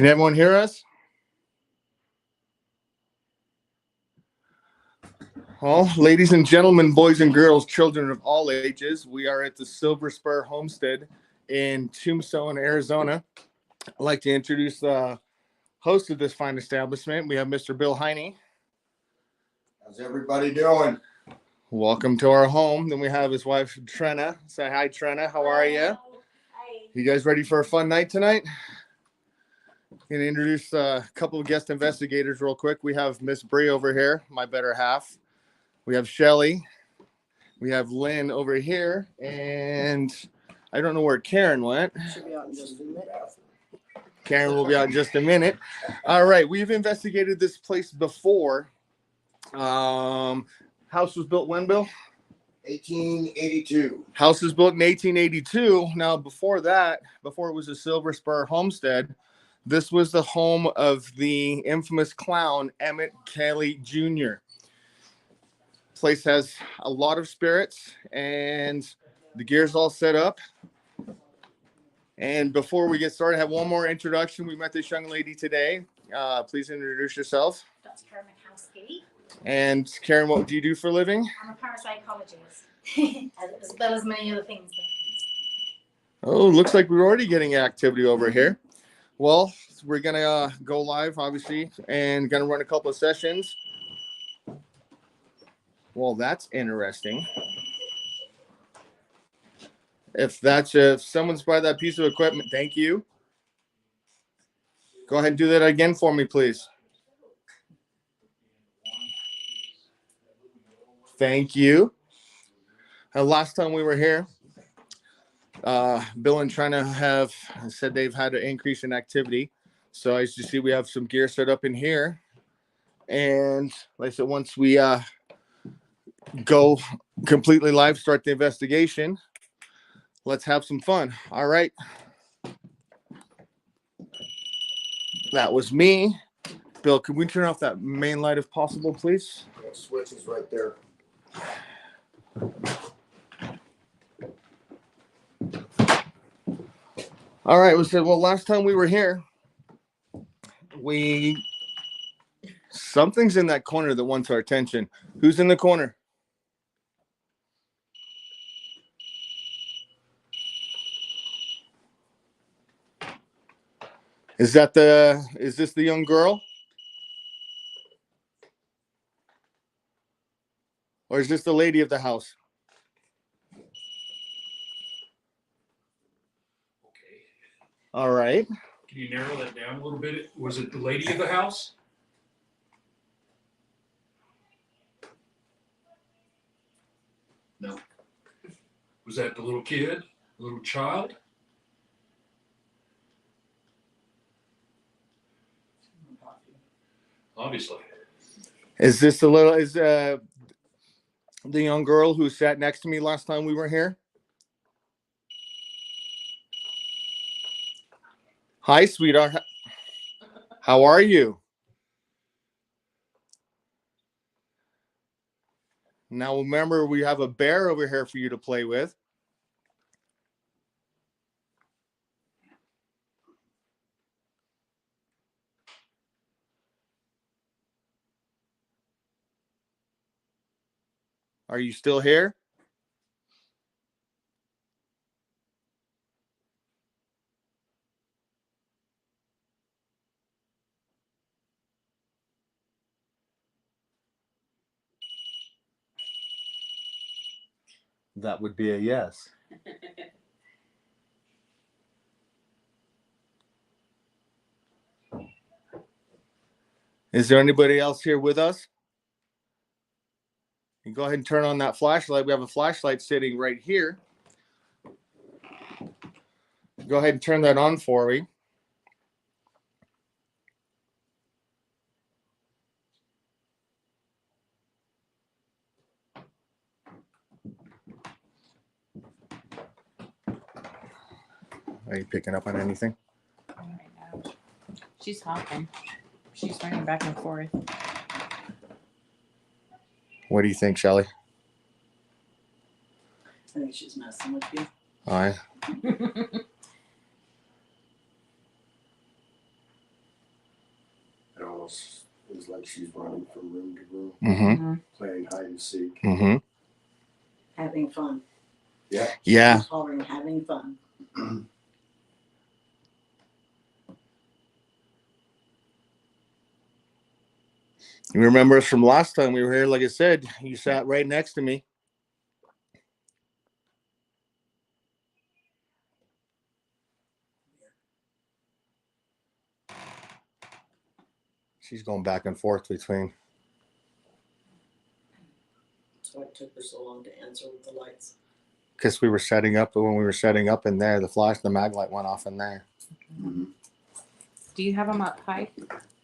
Can everyone hear us? Well, ladies and gentlemen, boys and girls, children of all ages, we are at the Spur Homestead in Tombstone, Arizona. I'd like to introduce the host of this fine establishment. We have Mr. Bill Heine. How's everybody doing? Welcome to our home. Then we have his wife, Trenna. Say hi, Trenna. How are you? Hi. You guys ready for a fun night tonight? Going to introduce a couple of guest investigators real quick. We have Miss Bree over here, my better half. We have Shelly. We have Lynn over here. And I don't know where Karen went. Should be out in just a minute. Karen will be out in just a minute. All right. We've investigated this place before. House was built when, Bill? 1882. House was built in 1882. Now, before that, before it was a Spur Homestead, this was the home of the infamous clown Emmett Kelly Jr. Place has a lot of spirits, and the gear's all set up. And before we get started, I have one more introduction. We met this young lady today. Please introduce yourself. That's Karen Mikowski. And Karen, what do you do for a living? I'm a parapsychologist, as well as many other things. Oh, looks like we're already getting activity over here. Well, we're going to go live, obviously, and going to run a couple of sessions. Well, that's interesting. If someone's by that piece of equipment, thank you. Go ahead and do that again for me, please. Thank you. Last time we were here, Bill and Trina have said they've had an increase in activity. So as you see, we have some gear set up in here. And like I said, once we go completely live, start the investigation, let's have some fun. All right. That was me. Bill, can we turn off that main light if possible, please? The switch is right there. All right. We said, well, last time we were here, something's in that corner that wants our attention. Who's in the corner? Is this the young girl? Or is this the lady of the house? Okay. All right. Can you narrow that down a little bit? Was it the lady of the house? No. Was that the little kid? The little child? Obviously. Is this the young girl who sat next to me last time we were here? Hi, sweetheart. How are you? Now remember, we have a bear over here for you to play with. Are you still here? That would be a yes. Is there anybody else here with us? You go ahead and turn on that flashlight. We have a flashlight sitting right here. Go ahead and turn that on for me. Are you picking up on anything? Right now. She's hopping. She's running back and forth. What do you think, Shelly? I think she's messing with you. All right. house is like she's running from room to room, Mm-hmm. playing hide and seek. Mm-hmm. Having fun. Yeah. Yeah. She's hollering, having fun. You remember us from last time we were here? Like I said, you sat right next to me. She's going back and forth between. That's why it took her so long to answer with the lights. Because we were setting up, but when we were setting up in there, the mag light went off in there. Mm-hmm. Do you have them up high?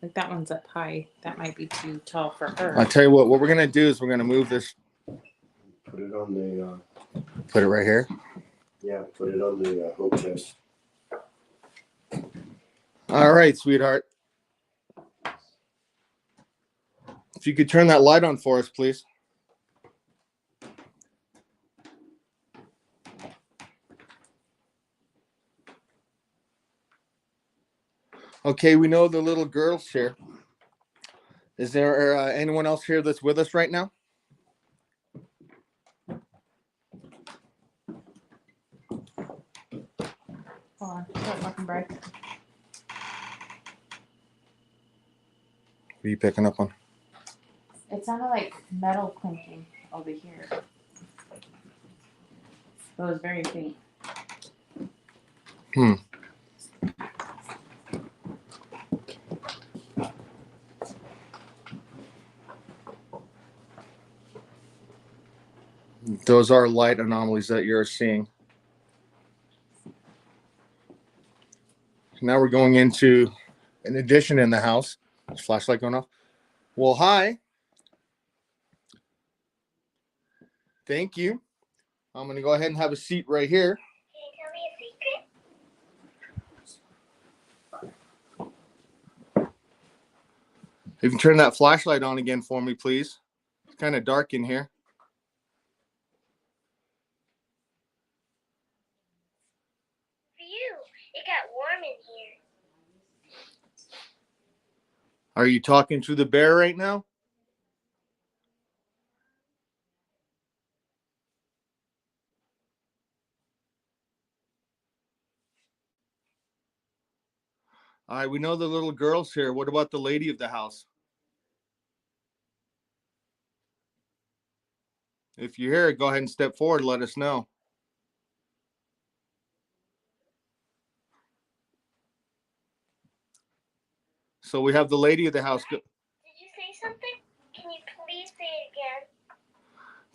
Like that one's up high. That might be too tall for her. I'll tell you what we're going to do is we're going to move this. Put it on the, Put it right here. yeah, put it on the hook chest. All right, sweetheart. If you could turn that light on for us, please. Okay, we know the little girl's here. Is there anyone else here that's with us right now? Hold on. Start looking bright. What are you picking up on? It sounded like metal clinking over here. It was very faint. Those are light anomalies that you're seeing. Now we're going into an addition in the house. Is flashlight going off? Well, hi. Thank you. I'm going to go ahead and have a seat right here. Can you tell me a secret? If you can turn that flashlight on again for me, please. It's kind of dark in here. Phew, it got warm in here. Are you talking to the bear right now? All right, we know the little girl's here. What about the lady of the house? If you're here, go ahead and step forward and let us know. So we have the lady of the house. Did you say something? Can you please say it again?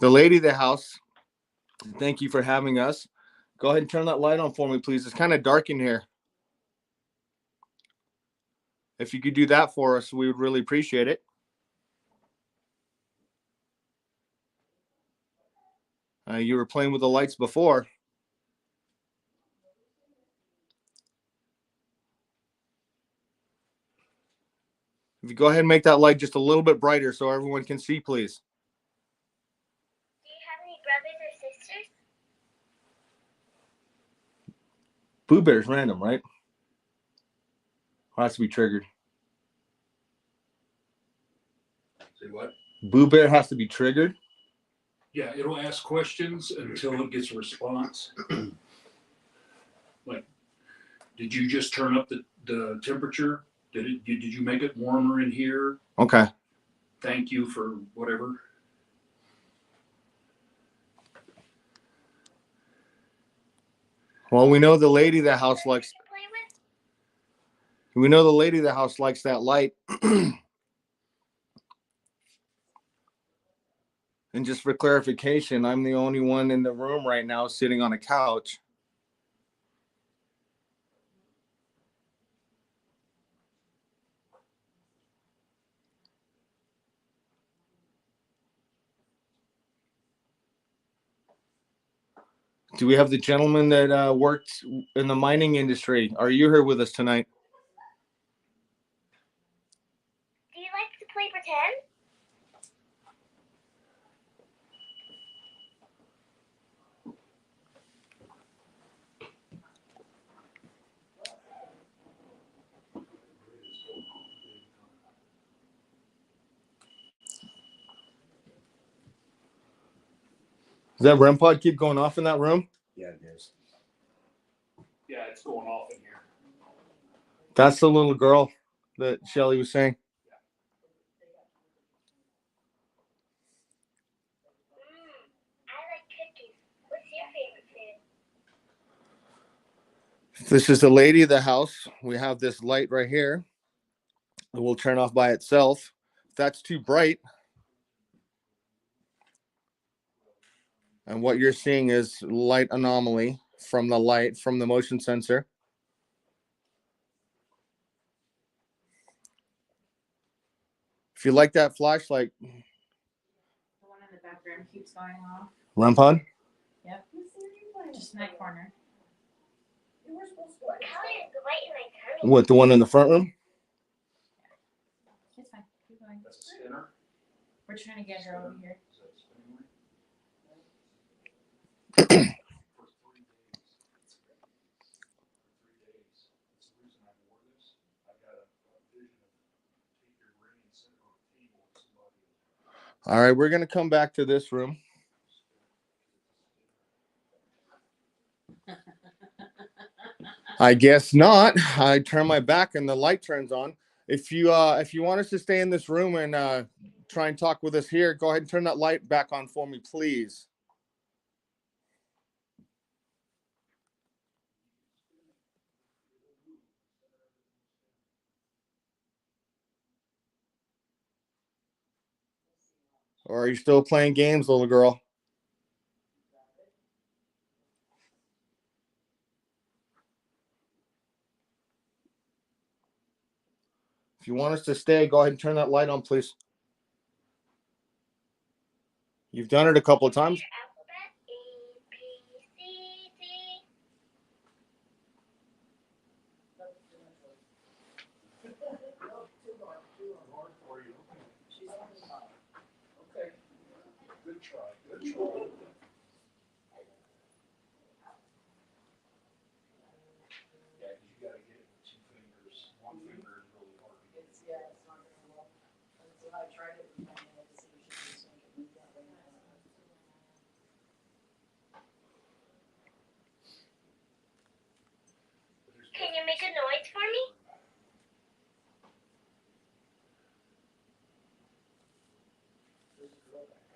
The lady of the house. Thank you for having us. Go ahead and turn that light on for me, please. It's kind of dark in here. If you could do that for us, we would really appreciate it. You were playing with the lights before. If you go ahead and make that light just a little bit brighter so everyone can see, please. Do you have any brothers or sisters? Boo Bear's random, right? Has to be triggered. Say what? Boo Bear has to be triggered. Yeah, it'll ask questions until it gets a response. Like, did you just turn up the temperature? Did you make it warmer in here? Okay. Thank you for whatever. Well, we know the lady of the house likes. To play with? We know the lady of the house likes that light. And just for clarification, I'm the only one in the room right now sitting on a couch. Do we have the gentleman that worked in the mining industry? Are you here with us tonight? Do you like to play pretend? that REM pod keep going off in that room? Yeah, it is. Yeah, it's going off in here. That's the little girl that Shelly was saying. I like cookies. What's your favorite food? This is the lady of the house. We have this light right here. It will turn off by itself. If that's too bright, and what you're seeing is light anomaly from the light, from the motion sensor. If you like that flashlight, The one in the background keeps going off. REM pod? Yep. Just in that corner. What color is the light in my tummy? What, the one in the front room? It's fine. Keep going. That's a spinner. We're trying to get her over here. Is that a spinning ring? For 3 days. For 3 days. That's the reason I wore this. I got a vision of take your ring and set it on a table with somebody. All right, we're going to come back to this room. I guess not. I turn my back and the light turns on. If you want us to stay in this room and try and talk with us here, go ahead and turn that light back on for me, please. Or are you still playing games, little girl? If you want us to stay, go ahead and turn that light on, please. You've done it a couple of times. Alphabet A, B, C, D. Okay. Good try. Good try. Yeah, because you got to get it with 2 fingers. 1 finger is really hard to get. Yeah, it's not gonna work. Until I tried it with my hand, to see if she was making me that way. Can you make a noise for me?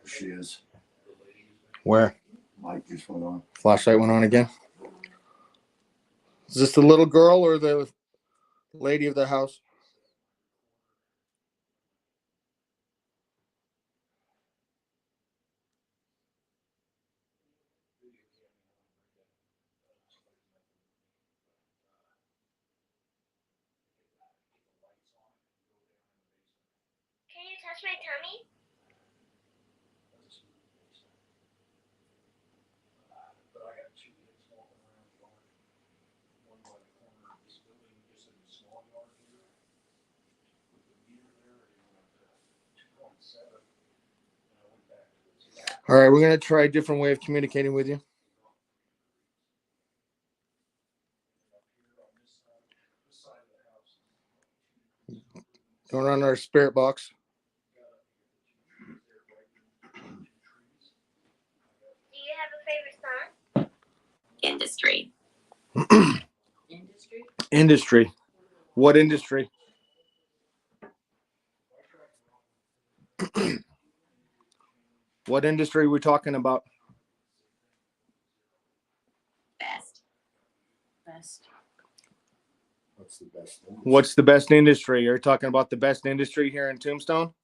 There she is. Where? Light just went on. Flashlight went on again. Is this the little girl or the lady of the house? Can you touch my tummy? But I got 2 kids walking around the yard. One by the corner of this building, just in the small yard here. With the meter there, it went up to 2.7. And I went back to the All right, we're going to try a different way of communicating with you. Going on our spirit box. Do you have a favorite song? Industry. Industry? Industry. What industry? What industry are we talking about? Best. Best. What's the best thing? What's the best industry? You're talking about the best industry here in Tombstone?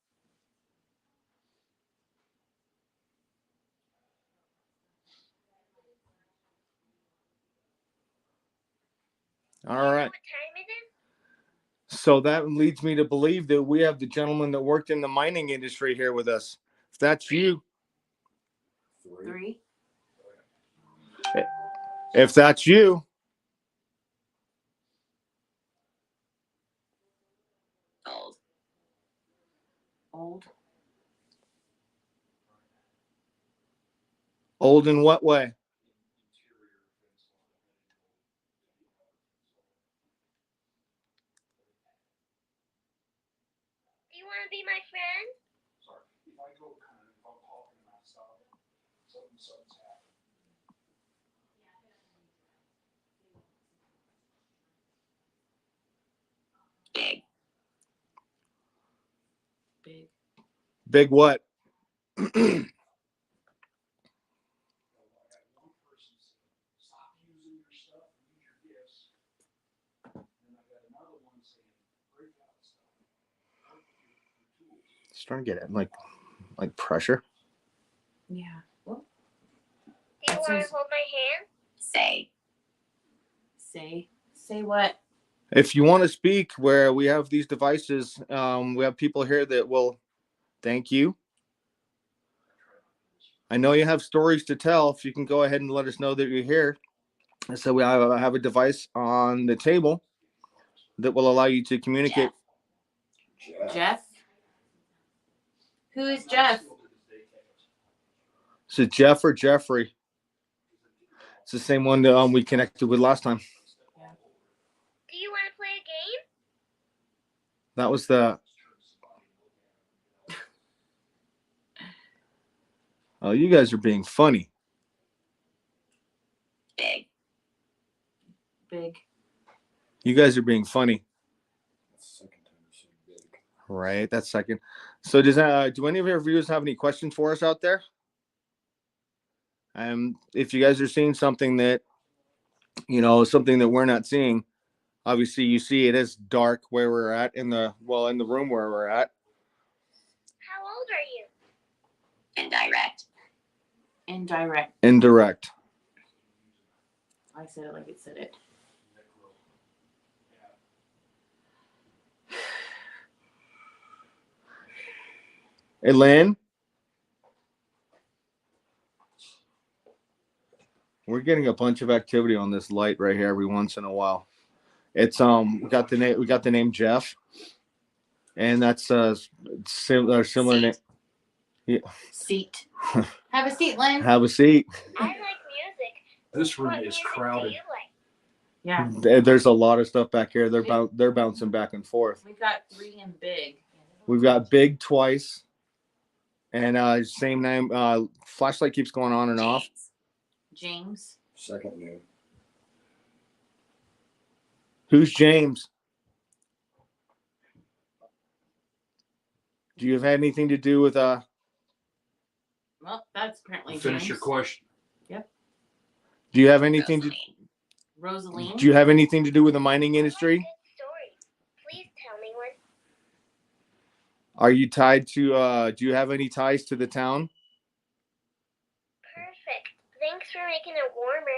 All right. What time is it? So that leads me to believe that we have the gentleman that worked in the mining industry here with us. If that's you, 3. if that's you, Old. Old. old in what way? Do you want to be my friend? Sorry, if I go kind of, if I'm talking outside, something's happened. Big. Big. Big what? I had one person say, stop using your stuff and use your gifts. And I got another one saying, break out stuff. Work with your tools. Starting to get it like pressure. Yeah. Do you That want to sounds- hold my hand? Say. Say what? If you want to speak, where we have these devices, we have people here that will thank you. I know you have stories to tell. If you can go ahead and let us know that you're here. So we have a device on the table that will allow you to communicate. Jeff? Who is Jeff? Is it Jeff or Jeffrey? It's the same one that we connected with last time. Do you want to play a game? That was the. Oh, you guys are being funny. Big. Big. You guys are being funny. That's the second time you said big. Right, that's second. So do any of your viewers have any questions for us out there? If you guys are seeing something that, something that we're not seeing, obviously you see it is dark where we're at in the room where we're at. How old are you? Indirect. Indirect. I said it like it said it. Hey, Lynn? We're getting a bunch of activity on this light right here every once in a while. It's we got the name Jeff, and that's similar name. Yeah. Seat. Have a seat, Lynn. Have a seat. I like music. This room What is music crowded. do you like? Yeah. There's a lot of stuff back here. They're bouncing back and forth. We've got 3 and big. We've got big twice, and same name. Flashlight keeps going on and off. James. Second name. Who's James? Do you have anything to do with Well, that's apparently Finish James. your question. Do you have anything to Rosaline. Do you have anything to do with the mining industry? Good story. Please tell me one. Are you tied to? Do you have any ties to the town? Perfect. Thanks for making it warmer.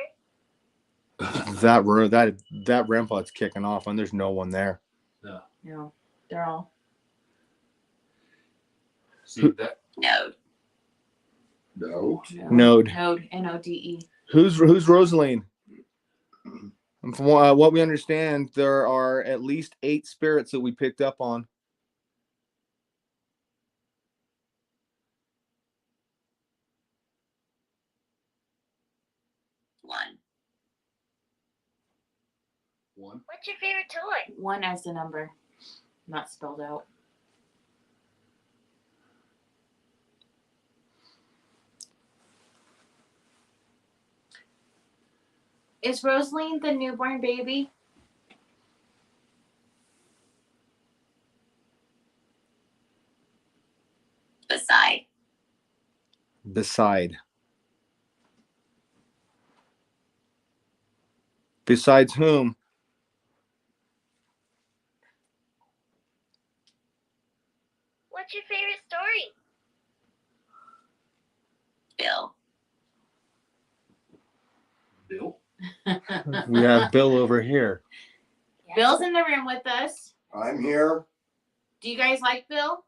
That REM pod's kicking off, and there's no one there. No, they're all. See that? No. No. Node. Node. Node. Who's Rosaline? And from what we understand, there are at least 8 spirits that we picked up on. One. One. What's your favorite toy? 1 as the number, not spelled out. Is Rosaline the newborn baby? Beside. Besides whom? What's your favorite story? Bill. Bill. We have Bill over here. Bill's in the room with us. I'm here. Do you guys like Bill?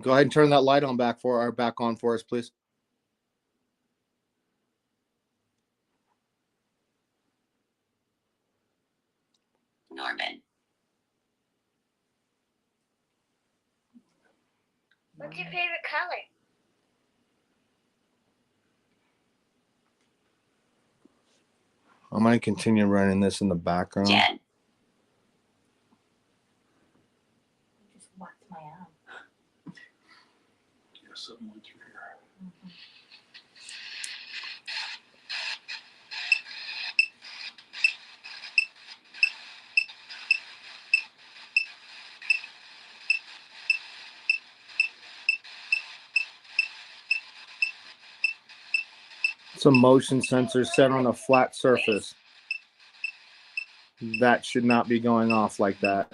Go ahead and turn that light on back on for us, please. Norman. What's your favorite color? I'm going to continue running this in the background. Jen. Just whacked my arm. something went through here. It's a motion sensor set on a flat surface. That should not be going off like that.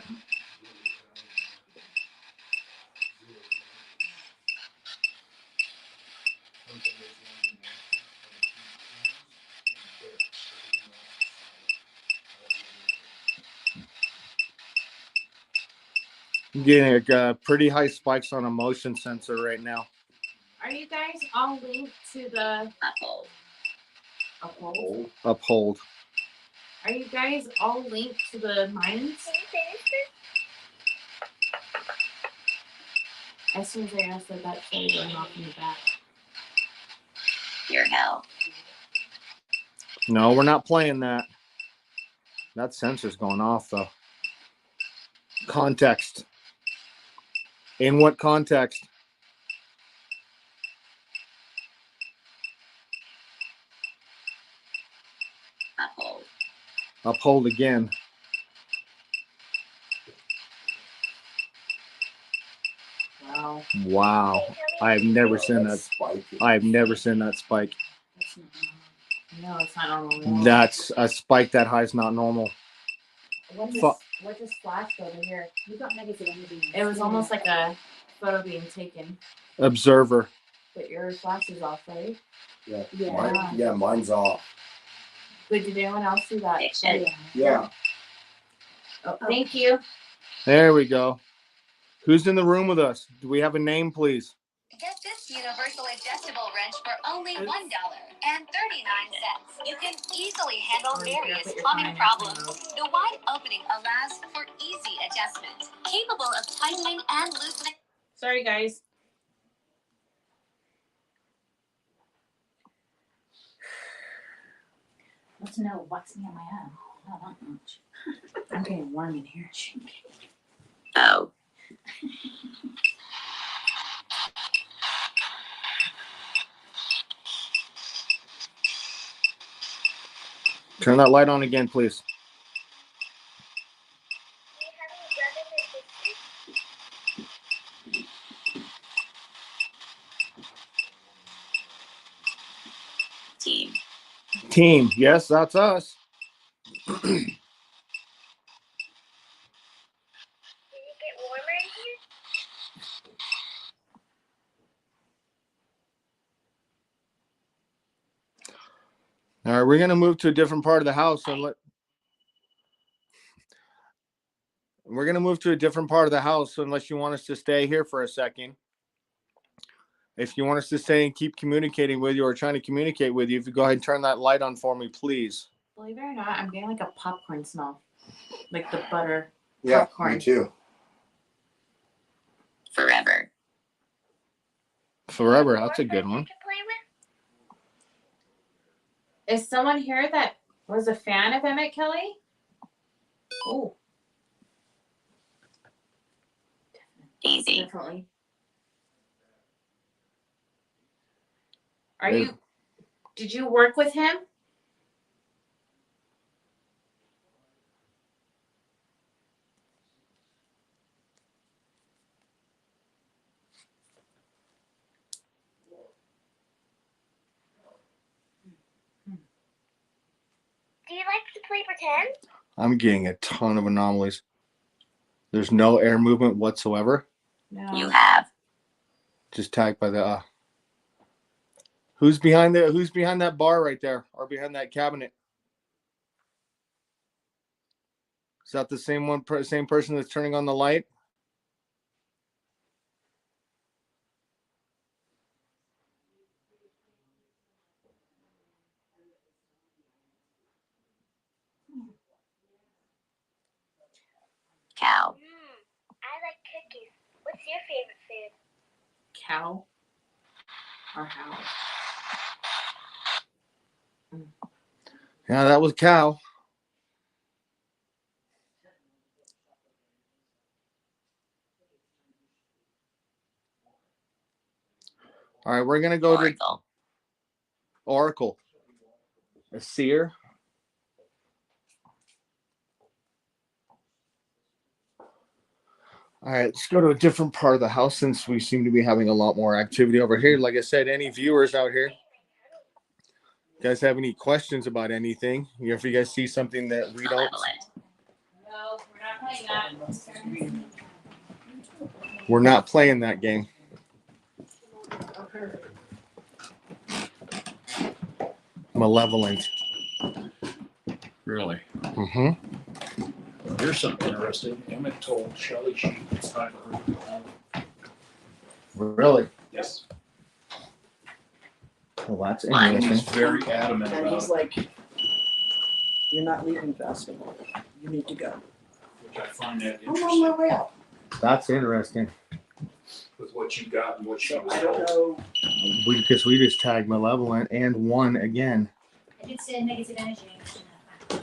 I'm getting pretty high spikes on a motion sensor right now. Are you guys all linked to the Uphold. uphold? Uphold. Are you guys all linked to the mines? Can you finish this? As soon as I asked that phone going off in the back. Your help. No, we're not playing that. That sensor's going off though. Context. In what context? Uphold. Uphold again. Wow. Wow. I have never seen that. I have never seen that spike. That's not normal. No, it's not normal. That's a spike that high is not normal. What just flashed over here? You got negative energy. It was almost like a photo being taken. Observer. But your flash is off, right? Yeah. Yeah. Mine's off. But did anyone else see that? Fiction. Yeah. Oh, thank you. There we go. Who's in the room with us? Do we have a name, please? Get this universal adjustable wrench for only $1.39. You can easily handle Or you can various put your plumbing phone in problems. the The wide opening allows for easy adjustment, capable of tightening and loosening. Sorry, guys. Let's know what's me on my arm. Not that much. I'm getting warm in here. Oh. Turn that light on again, please. Team. Team. Yes, that's us. All right, we're gonna move to a different part of the house and we're gonna move to a different part of the house unless you want us to stay here for a second. If you want us to stay and keep communicating with you or trying to communicate with you, if you go ahead and turn that light on for me, please. Believe it or not, I'm getting like a popcorn smell. Like the butter. Yeah, Popcorn. me too. Forever. Forever, that's a good one. Is someone here that was a fan of Emmett Kelly? Oh. Easy. Definitely. Did you work with him? Do you like to play pretend? I'm getting a ton of anomalies. There's no air movement whatsoever. No. You have. Just tagged by the Who's behind that bar right there or behind that cabinet? Is that the same person that's turning on the light? Cow. I like cookies. What's your favorite food? Cow? Or how? Yeah, that was Cow. All right, we're gonna go to Oracle. Oracle. A seer. All right, let's go to a different part of the house since we seem to be having a lot more activity over here. Like I said, any viewers out here, you guys have any questions about anything? If you guys see something that we don't, Malevolent. No, we're not playing that. we're not playing that game. Malevolent. Really? Mm-hmm. Here's something interesting. Emmett told Shelley she was time for her to go home. Really? Yes. Well, that's What? He's interesting. very adamant And about he's it, like, you're not leaving fast enough. You need to go. which I find that I'm on my interesting way out. That's interesting. with what you got and what she So was I don't told. know. Because we just tagged malevolent and won again. I did say negative energy.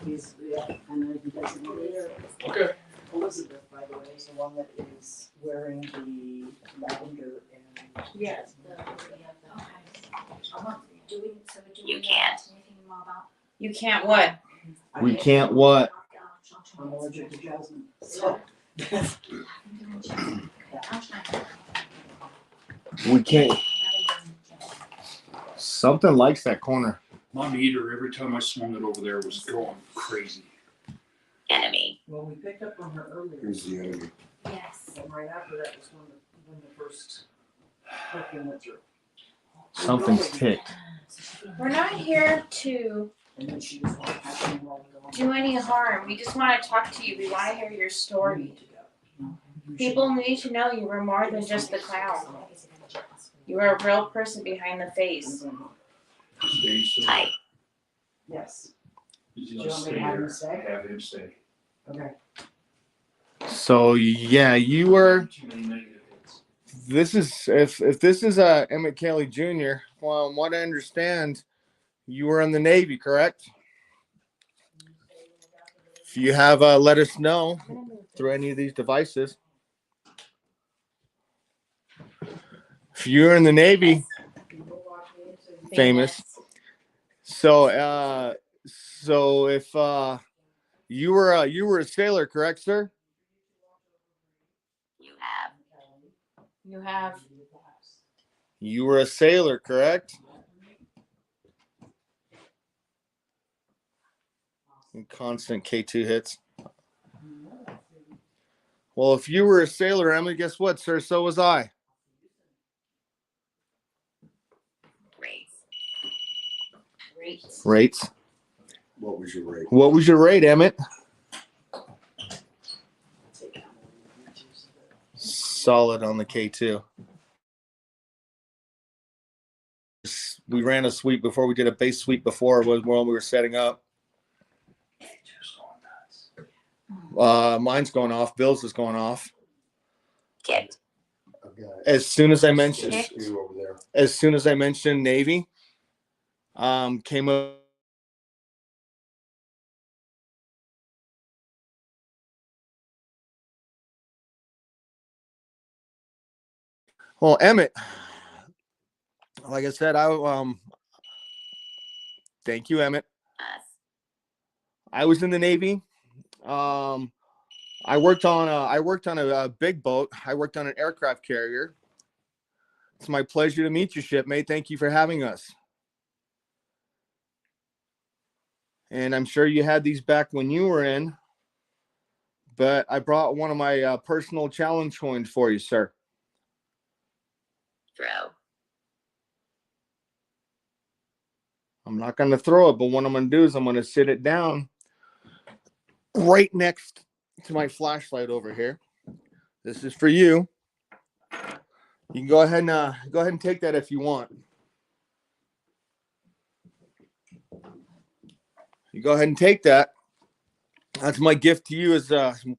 He's, yeah, I know he doesn't either. Okay. Elizabeth, by the way, is the one that is wearing the lavender and. Yes. You can't. You can't what? We can't what? I'm allergic to jasmine. So. We can't. Something likes that corner. My meter, every time I swung it over there, was going crazy. Enemy. Well, we picked up on her earlier. Here's the enemy. Yes. And right after that was when the first hurricane went through. Something's ticked. We're not here to And then she was like, I can't roll it on. do any harm. We just want to talk to you. We want to hear your You story. need to go. You People need to know you were more than just the clown. You were a real person behind the should- face. Stay still. Hi. Yes, He's Do you gonna want me stay to have him here. stay? Have him stay. okay. So yeah, you were. Too many negative hits. This is if this is Emmett Kelly Jr. Well, from what I understand, you were in the Navy, correct? If you have, let us know through any of these devices. If you're in the Navy, famous. So, so if you were a sailor, correct, sir? You have. You have. You were a sailor, correct? And constant K2 hits. Well, if you were a sailor, Emily, guess what, sir? So was I. Great. Rates. What was your rate? What was your rate, Emmett? Solid on the K2. We ran a sweep before we did a base sweep before was when we were setting up. Mine's going off. Bill's is going off. Kicked. I've got As soon as I mentioned, two over there. as soon as I mentioned Navy, came up. Well, Emmett, like I said, thank you, Emmett. Us. I was in the Navy. I worked on a big boat. I worked on an aircraft carrier. It's my pleasure to meet you, shipmate. Thank you for having us. And I'm sure you had these back when you were in, but I brought one of my personal challenge coins for you, sir. Throw. I'm not going to throw it, but what I'm going to do is I'm going to sit it down right next to my flashlight over here. This is for you. You can go ahead and take that if you want. You go ahead and take that. That's my gift to you, as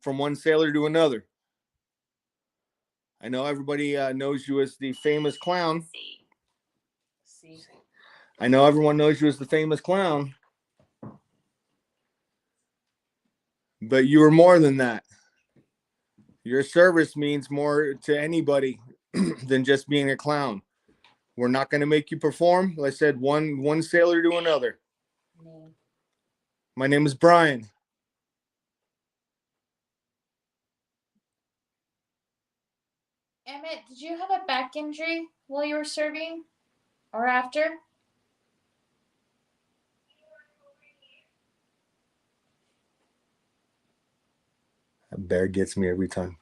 from one sailor to another. I know everybody knows you as the famous clown. See. I know everyone knows you as the famous clown. But you were more than that. Your service means more to anybody than just being a clown. We're not going to make you perform. Like I said, one sailor to another. Name. My name is Brian. Emmett, did you have a back injury while you were serving or after? That bear gets me every time.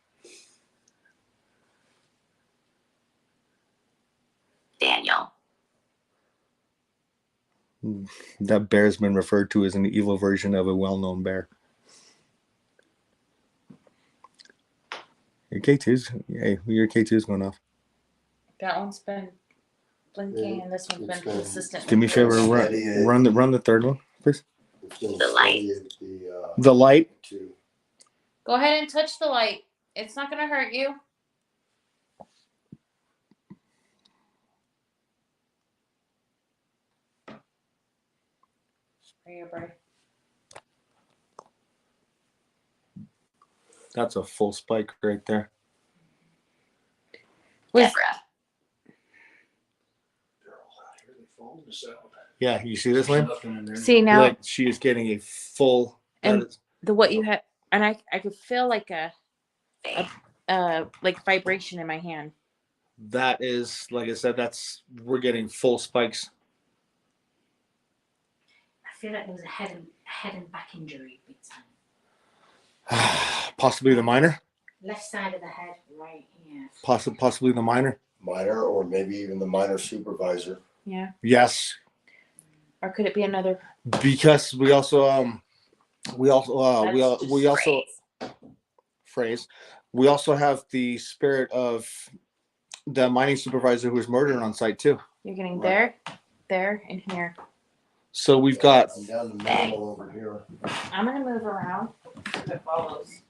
Daniel. That bear's been referred to as an evil version of a well-known bear. Your K2's, hey, your K2's going off. That one's been blinking, and this one's been It's been- consistent. Do me a favor, run the third one, please. It's been The light. steady at the, The light. 2. Go ahead and touch the light. It's not gonna hurt you. Spray your breath. That's a full spike right there. Was- Deborah. They're all out here. They foam this out. Yeah, you see this There's one? nothing in there. See now Like she is getting a full. And- that is- the what you had, and I could feel like a like vibration in my hand. that is, like I said, we're getting full spikes. I feel like there was a head and back injury big time. Possibly the minor. Left side of the head, right here. Possibly the minor. Minor, or maybe even the minor supervisor. Yeah. Yes, Or could it be another? because we also phrase. We also have the spirit of the mining supervisor who was murdered on site too. You're getting Right. there, and here. So we've got I'm down the middle over here. I'm gonna move around if it follows.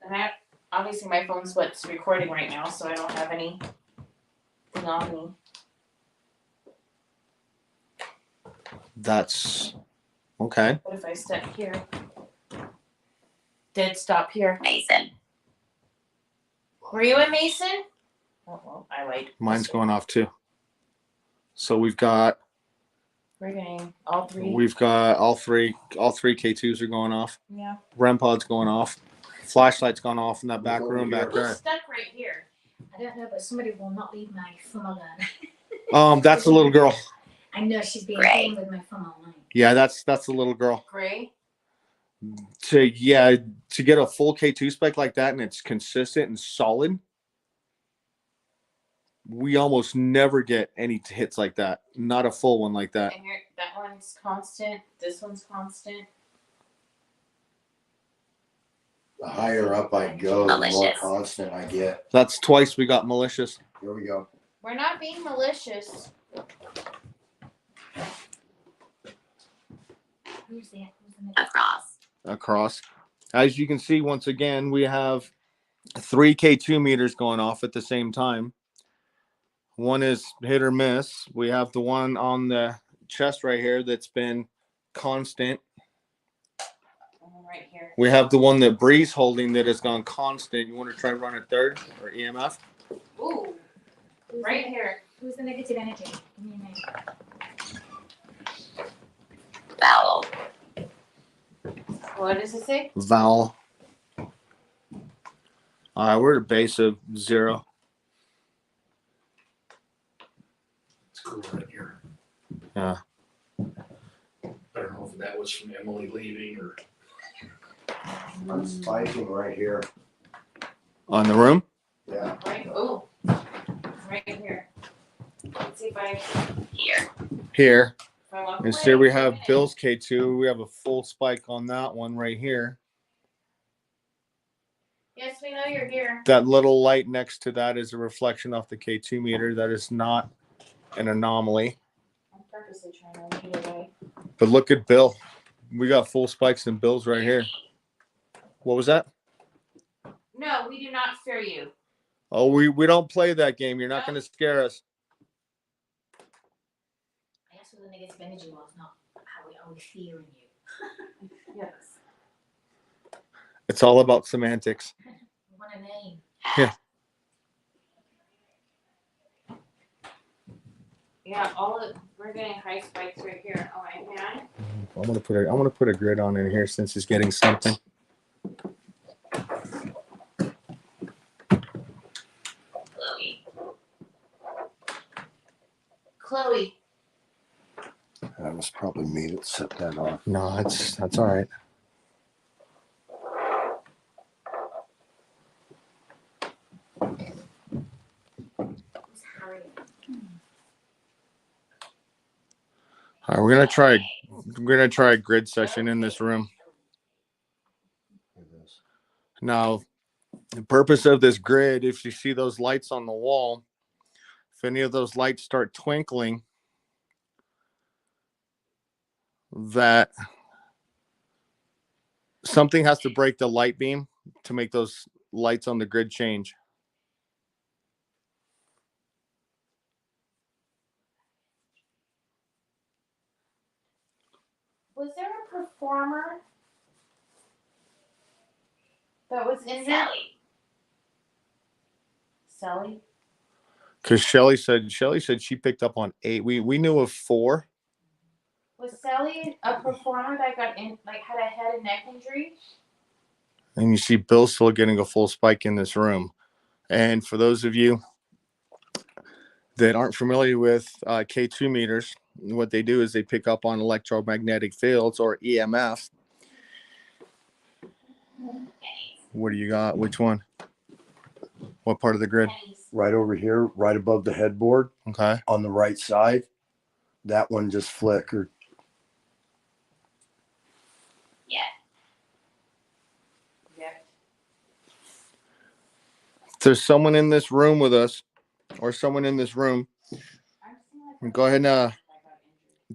And obviously my phone's what's recording right now, so I don't have anything on me. that's okay. But if I step here, dead stop here. Mason. Were you in Mason? Oh well, I lied. Mine's going off too. So we've got We're getting all three. all three K2s are going off. Yeah. REM pod's going off. Flashlight's gone off in that back room back Who's there. stuck right here? I don't know, but somebody will not leave my thumb alone. That's a little girl. I know she's been Right. playing with my thumb all night. Yeah, that's the little girl. Gray. To get a full K2 spike like that and it's consistent and solid. We almost never get any hits like that. Not a full one like that. And here, that one's constant. This one's constant. The higher up I go, the more Malicious. constant I get. That's twice we got malicious. Here we go. We're not being malicious. Who's the middle? Across. As you can see, once again, we have 3 K2 meters going off at the same time. One is hit or miss. We have the one on the chest right here that's been constant. Right here. We have the one that Bree's holding that has gone constant. You want to try to run a third or EMF? Ooh, right here. Who's the negative energy? Give me a name. Vowel. What does it say? Vowel. All right, we're at a base of 0. It's cool right here. Yeah. I don't know if that was from Emily leaving or. I'm spiking right here. On the room? Yeah. Right. Ooh, right here. Let's see if I Here. walk And away. here we have Bill's K2. We have a full spike on that one right here. Yes, we know you're here. That little light next to that is a reflection off the K2 meter. That is not an anomaly. I'm purposely trying to lead away. But look at Bill. We got full spikes in Bill's right here. What was that? No, we do not fear you. Oh, we don't play that game. You're not going to scare us. I asked what the negative energy was, not how are we fearing you. Yes. It's all about semantics. We want a name. Yeah. Yeah, we're getting high spikes right here. Oh, I can. I'm gonna put a grid on in here since it's getting something. Chloe. That was probably me that set that off. No, that's all right. Who's Harry? All right, we're gonna try a grid session in this room. Now, the purpose of this grid, if you see those lights on the wall, if any of those lights start twinkling, that something has to break the light beam to make those lights on the grid change. Was there a performer that was injured? Sally? Because Shelly said she picked up on 8. We knew of 4. Was Sally a performer that got had a head and neck injury? And you see Bill still getting a full spike in this room. And for those of you that aren't familiar with K2 meters, what they do is they pick up on electromagnetic fields or EMF. What do you got? Which one? What part of the grid? Right over here, right above the headboard Okay. on the right side. That one just flickered. Yeah. If there's someone in this room with us or someone in this room, go ahead and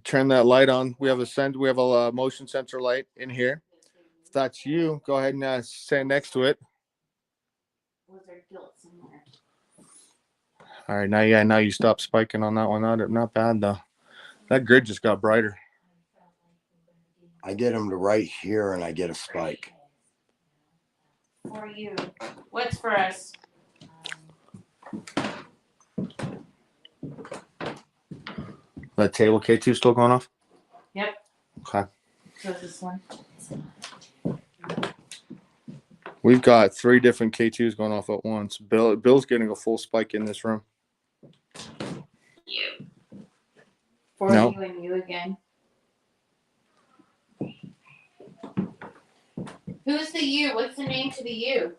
turn that light on. We have a motion sensor light in here. If that's you, go ahead and stand next to it. Was there guilt somewhere? All right, now you stop spiking on that one. Not bad though. That grid just got brighter. I get them to right here and I get a spike. For you. What's for us? That table K2 still going off? Yep. Okay. So this one. We've got 3 different K2s going off at once. Bill's getting a full spike in this room. You. For No. you and you again. Who's the you? What's the name to the you?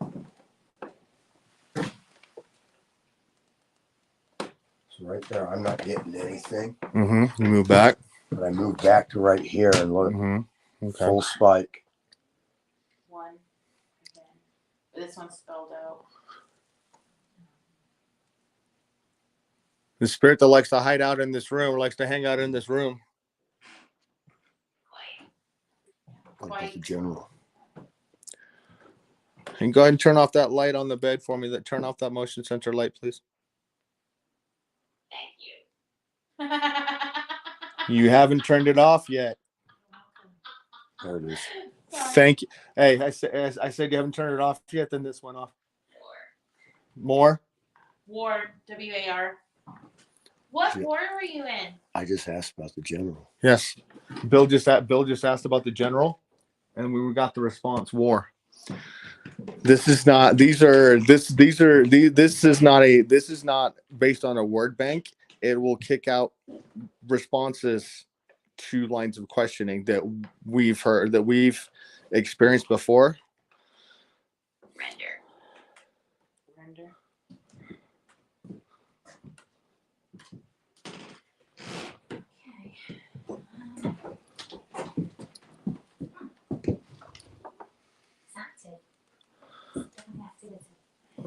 So right there, I'm not getting anything. Mm-hmm. You move back. But I move back to right here and look. Mm-hmm. Okay. Full spike. One. Again. This one's spelled out. The spirit that likes to hide out in this room or likes to hang out in this room. What about the general? And go ahead and turn off that light on the bed for me. Turn off that motion sensor light, please. Thank you. You haven't turned it off yet. There it is. Thank you. Hey, I said you haven't turned it off yet. Then this went off. More. Ward. WAR. What Yeah. ward were you in? I just asked about the general. Yes. Bill just asked about the general, and we got the response. War. This is not. This is not based on a word bank. It will kick out responses to lines of questioning that we've experienced before. Render.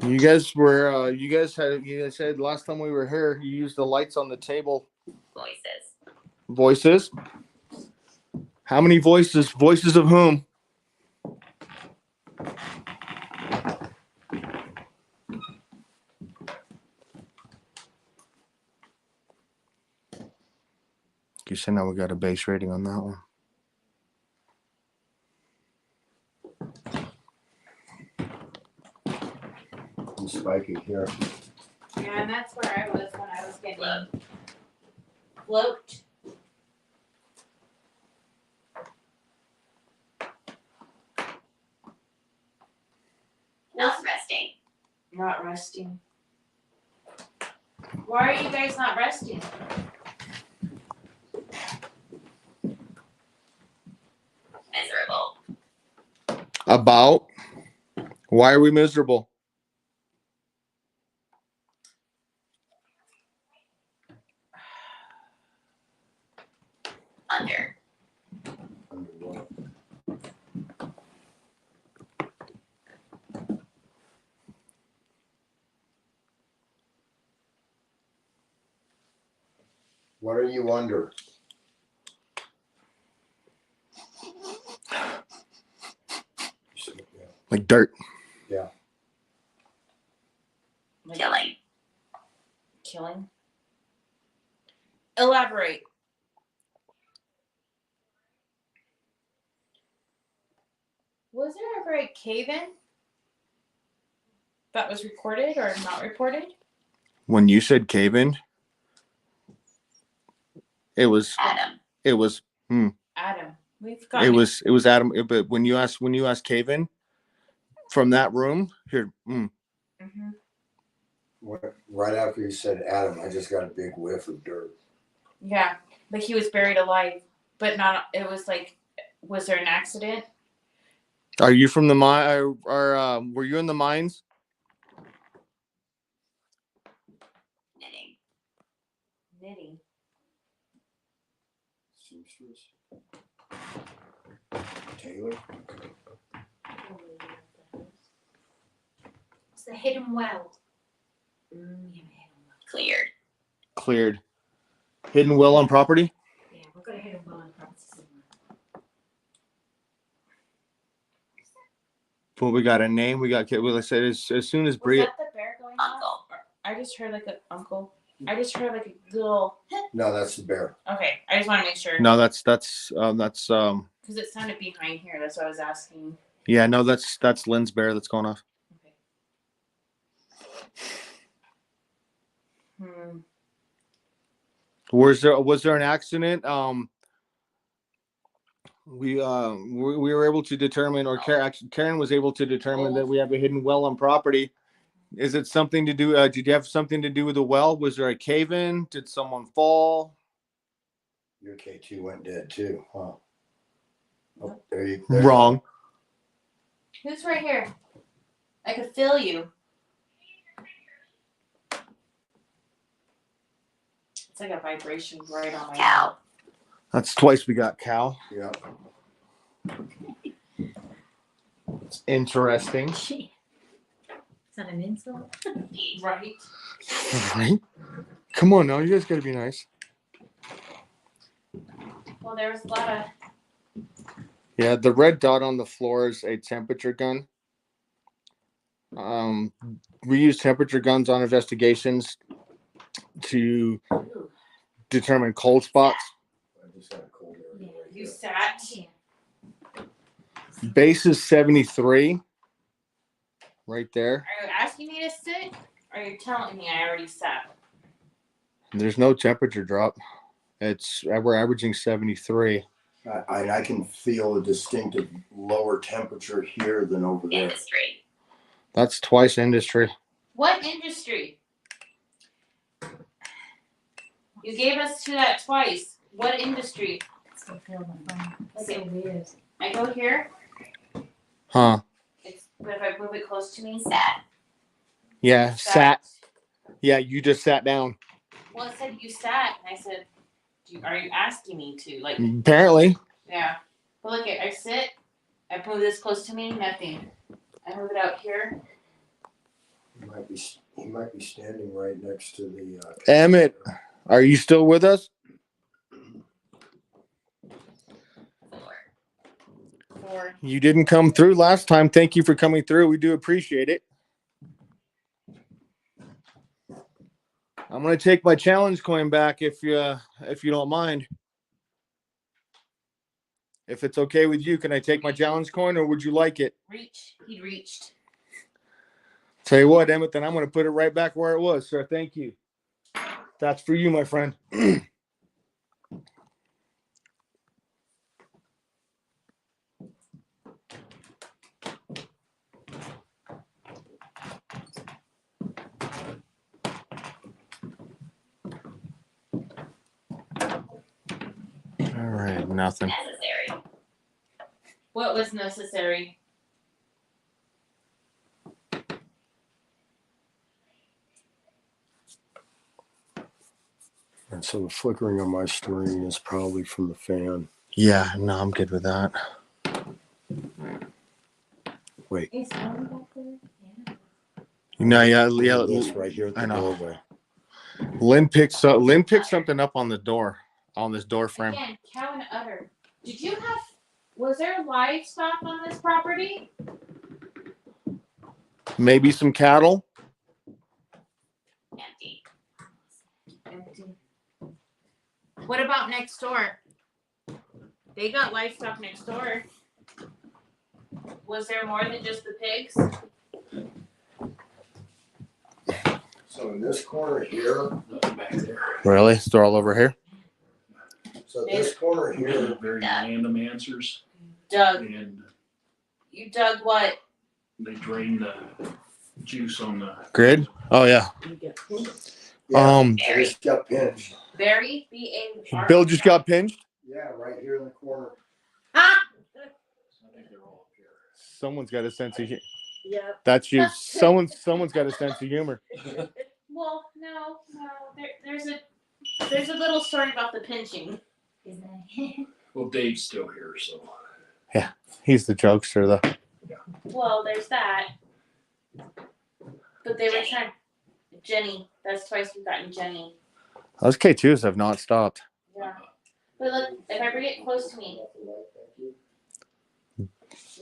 You guys said last time we were here, you used the lights on the table. Voices? How many voices? Voices of whom? You said now we got a base rating on that one. I'm spiking here. Yeah, and that's where I was when I was getting float. Not resting. Not resting. Why are you guys not resting? Miserable. About? Why are we miserable? Under. Under what? What are you under? Like dirt. Yeah. Killing. Killing. Elaborate. Was there ever a cave-in that was recorded or not reported? When you said cave in, it was Adam. Adam. We've got it was Adam. But when you ask cave in from that room here, Mm-hmm. Right after you said Adam, I just got a big whiff of dirt. Yeah, like he was buried alive, but not. It was like, was there an accident? are you from the mine? Were you in the mines? Knitting. Knitting. Seamstress. Taylor. It's the hidden well. Mm. Yeah, the hidden well. Cleared. Cleared. Hidden well on property. Yeah, we've got a hidden well on property somewhere. Well, we got a name. We got. Well, I said as soon as Was Bria. that the bear going off? Uncle. I just heard like an uncle. I just heard like a little. No, that's the bear. Okay, I just want to make sure No, that's because it sounded behind here. That's what I was asking. yeah. No, that's Lynn's bear that's going off. Okay. Was there an accident? We were able to determine, or Karen was able to determine that we have a hidden well on property. Is it something to do? Did you have something to do with the well? Was there a cave in? Did someone fall? Your K2 went dead too, huh? Oh, there Wrong. Who's right here? I could feel you. It's like a vibration right on my Cow. That's twice we got Cal. Yeah. It's interesting. Is that an insult? right. Right? Come on now, you guys gotta be nice. Well, there was a lot of. Yeah, the red dot on the floor is a temperature gun. We use temperature guns on investigations to determine cold spots. I just had a cold area. Yeah. right You there. sat. Yeah. Base is 73. Right there. Are you asking me to sit? Or are you telling me I already sat? There's no temperature drop. We're averaging 73. I can feel a distinctive lower temperature here than over there. Industry. That's twice industry. What industry? You gave us to that twice. What industry? Still feel my phone. That's so weird. I go here. Huh. But if I move it close to me, Sat. Yeah, sat. Yeah, you just sat down. Well, it said you sat, and I said, "Are you asking me to?" Like, Apparently. yeah. But look, I sit. I move this close to me, nothing. I move it out here. He might be standing right next to the. Emmett, are you still with us? Or You didn't come through last time. Thank you for coming through. We do appreciate it. I'm gonna take my challenge coin back if you don't mind. If it's okay with you, can I take my challenge coin, or would you like it? reach. He reached. Tell you what, Emmett, then I'm gonna put it right back where it was, sir. Thank you. That's for you, my friend. All right, nothing. necessary. What was necessary? And so the flickering on my screen is probably from the fan. Yeah, no, I'm good with that. Wait, Is someone back there? Yeah. No, yeah, this right here at I the know. doorway. Lynn picked something up on the door, on this door frame. Again, cow and udder. Did you have? Was there livestock on this property? Maybe some cattle. Empty. Empty. What about next door? They got livestock next door. Was there more than just the pigs? So in this corner here, Nothing back there. Really? They're all over here. so this corner here, Very random answers, Doug, and you dug what? they drain the juice on the Grid? Oh yeah. yeah, Um, I just got pinched. Berry? B-A-R. Bill just got pinched. Yeah, right here in the corner. Ah! I think they're all up here. Someone's got a sense of humor. Yep. That's you. Someone's got a sense of humor. Well, no. There's a little story about the pinching. Is that? Well, Dave's still here, so. He's the jokester, though. Well, there's that. But they were trying. Jenny. That's twice we've gotten Jenny. Those K2s have not stopped. Yeah. But look, if I bring it close to me,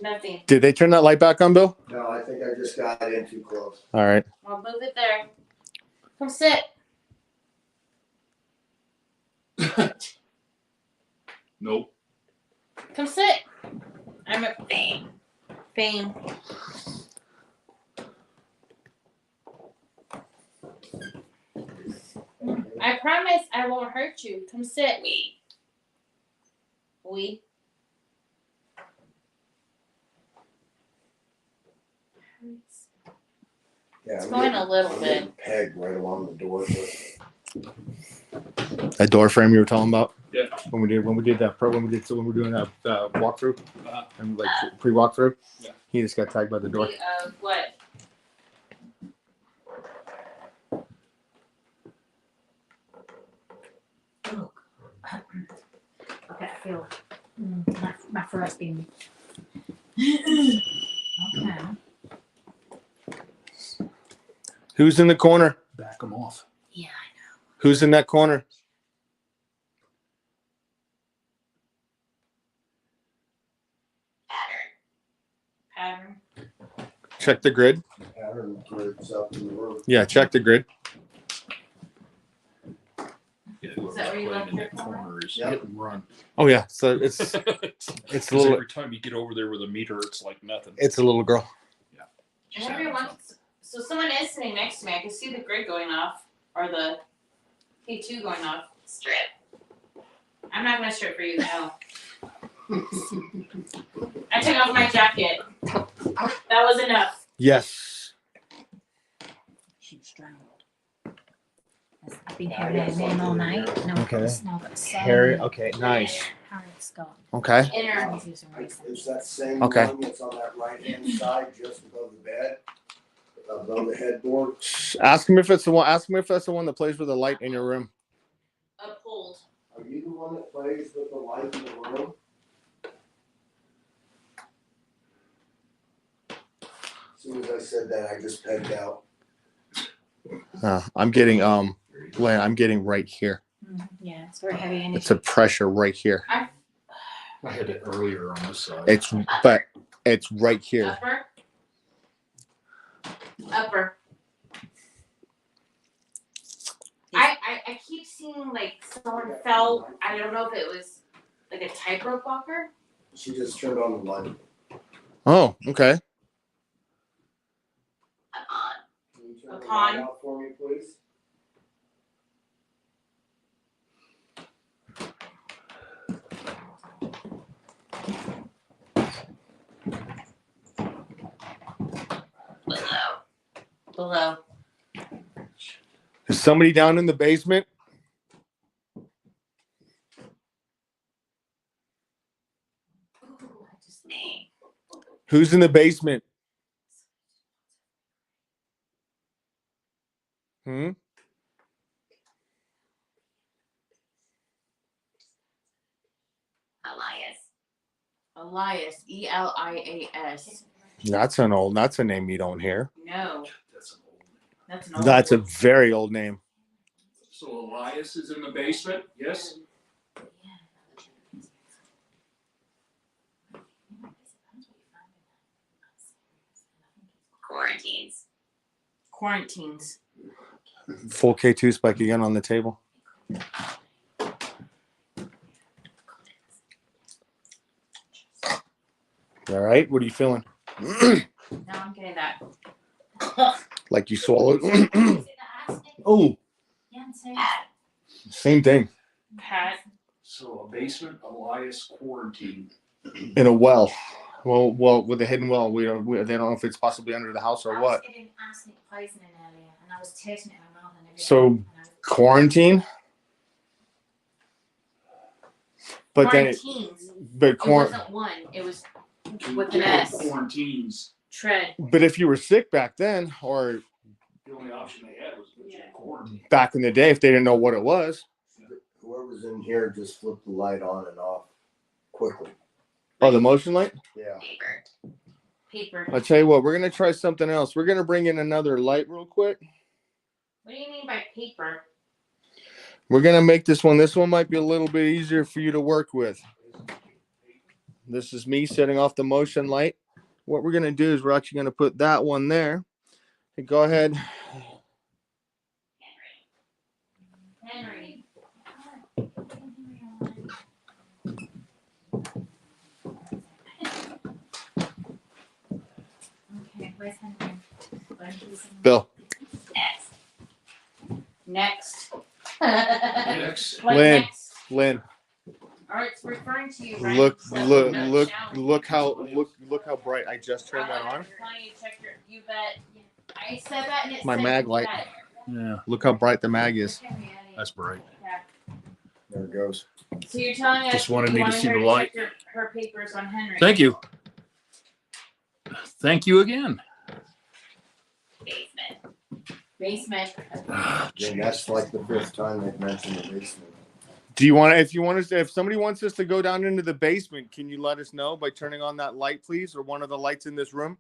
nothing. Did they turn that light back on, Bill? No, I think I just got in too close. All right. I'll move it there. Come sit. Nope. Come sit. I'm a Fame. I promise I won't hurt you. Come sit. We. Yeah, It's I'm going getting- a little I'm bit. getting pegged right along the door. That door frame you were talking about. Yeah. When we did that when we're doing that walkthrough and like pre-walkthrough. Yeah. He just got tagged by the door. What? Oh. Okay, I feel my first being. Okay. Who's in the corner? Back them off. Yeah, Who's in that corner? Pattern. Check the grid. Pattern grids up in the room. Yeah, check the grid. Yeah, Is that where you left playing in your that corner? corner is Yep. hit and run. Oh yeah, so it's a 'Cause little every time you get over there with a meter, it's like nothing. it's a little girl. Just And every having fun. once, so someone is sitting next to me. I can see the grid going off, or the K2 going off. Strip. I'm not gonna strip for you, no. I took off my jacket. That was enough. Yes. she was strangled. I've been having that name all night. No, Okay. it's not so Okay, nice. Harriet's gone. Okay. Inner. He's using research. It's that same Okay. one that's on that right hand side, just above the bed, above the headboard. Ask him if it's the one. Ask him if that's the one that plays with the light in your room. Uphold. Are you the one that plays with the light in the room? As soon as I said that, I just pegged out. I'm getting Lynn, I'm getting right here. Yeah, it's very heavy energy. It's a pressure right here. I had it earlier on this side. It's right here. Upper. Upper. I keep seeing like someone fell. I don't know if it was like a tightrope walker. She just turned on the light. Oh, okay. Upon. Can you turn the Upon. light out for me, please? Below. Is somebody down in the basement? Who's in the basement? Hmm? Elias. Elias. That's a name you don't hear. No, That's an old name. that's an old That's a one. very old name. So Elias is in the basement, yes? Quarantines. Full K2 spike again on the table. All right. What are you feeling? Now I'm getting that. Like you swallowed? Oh, same thing. Pat. So a basement, Elias quarantine. In a well. Well, with a hidden well. They don't know if it's possibly under the house or what. I was getting arsenic poisoning earlier, and I was tasting it in my mouth and everything. So quarantine. But Quarantines. It wasn't one. It was with an S. Quarantines. Tread. But if you were sick back then, or The only option they had was quarantine. back in the day, if they didn't know what it was. Whoever's in here just flip the light on and off quickly. Oh, the motion light? Yeah. Paper. I'll tell you what, we're going to try something else. We're going to bring in another light real quick. What do you mean by paper? We're going to make this one. This one might be a little bit easier for you to work with. This is me setting off the motion light. What we're going to do is we're actually going to put that one there. Okay, go ahead. Henry. Okay, where's Henry? Bill. Next. Next. Like Lynn. next. Lynn. Or it's referring to you, right? Look how bright. I just turned that on. You bet. I said that and it My said mag you light. bet. Yeah, Look how bright the mag is. that's bright. There it goes. So you're telling us Just wanted you me to wanted see her the to light. check her papers on Henry. Thank you. Thank you again. Basement. And that's like the 5th time they've mentioned the basement. Do you want to, if somebody wants us to go down into the basement, can you let us know by turning on that light, please? Or one of the lights in this room?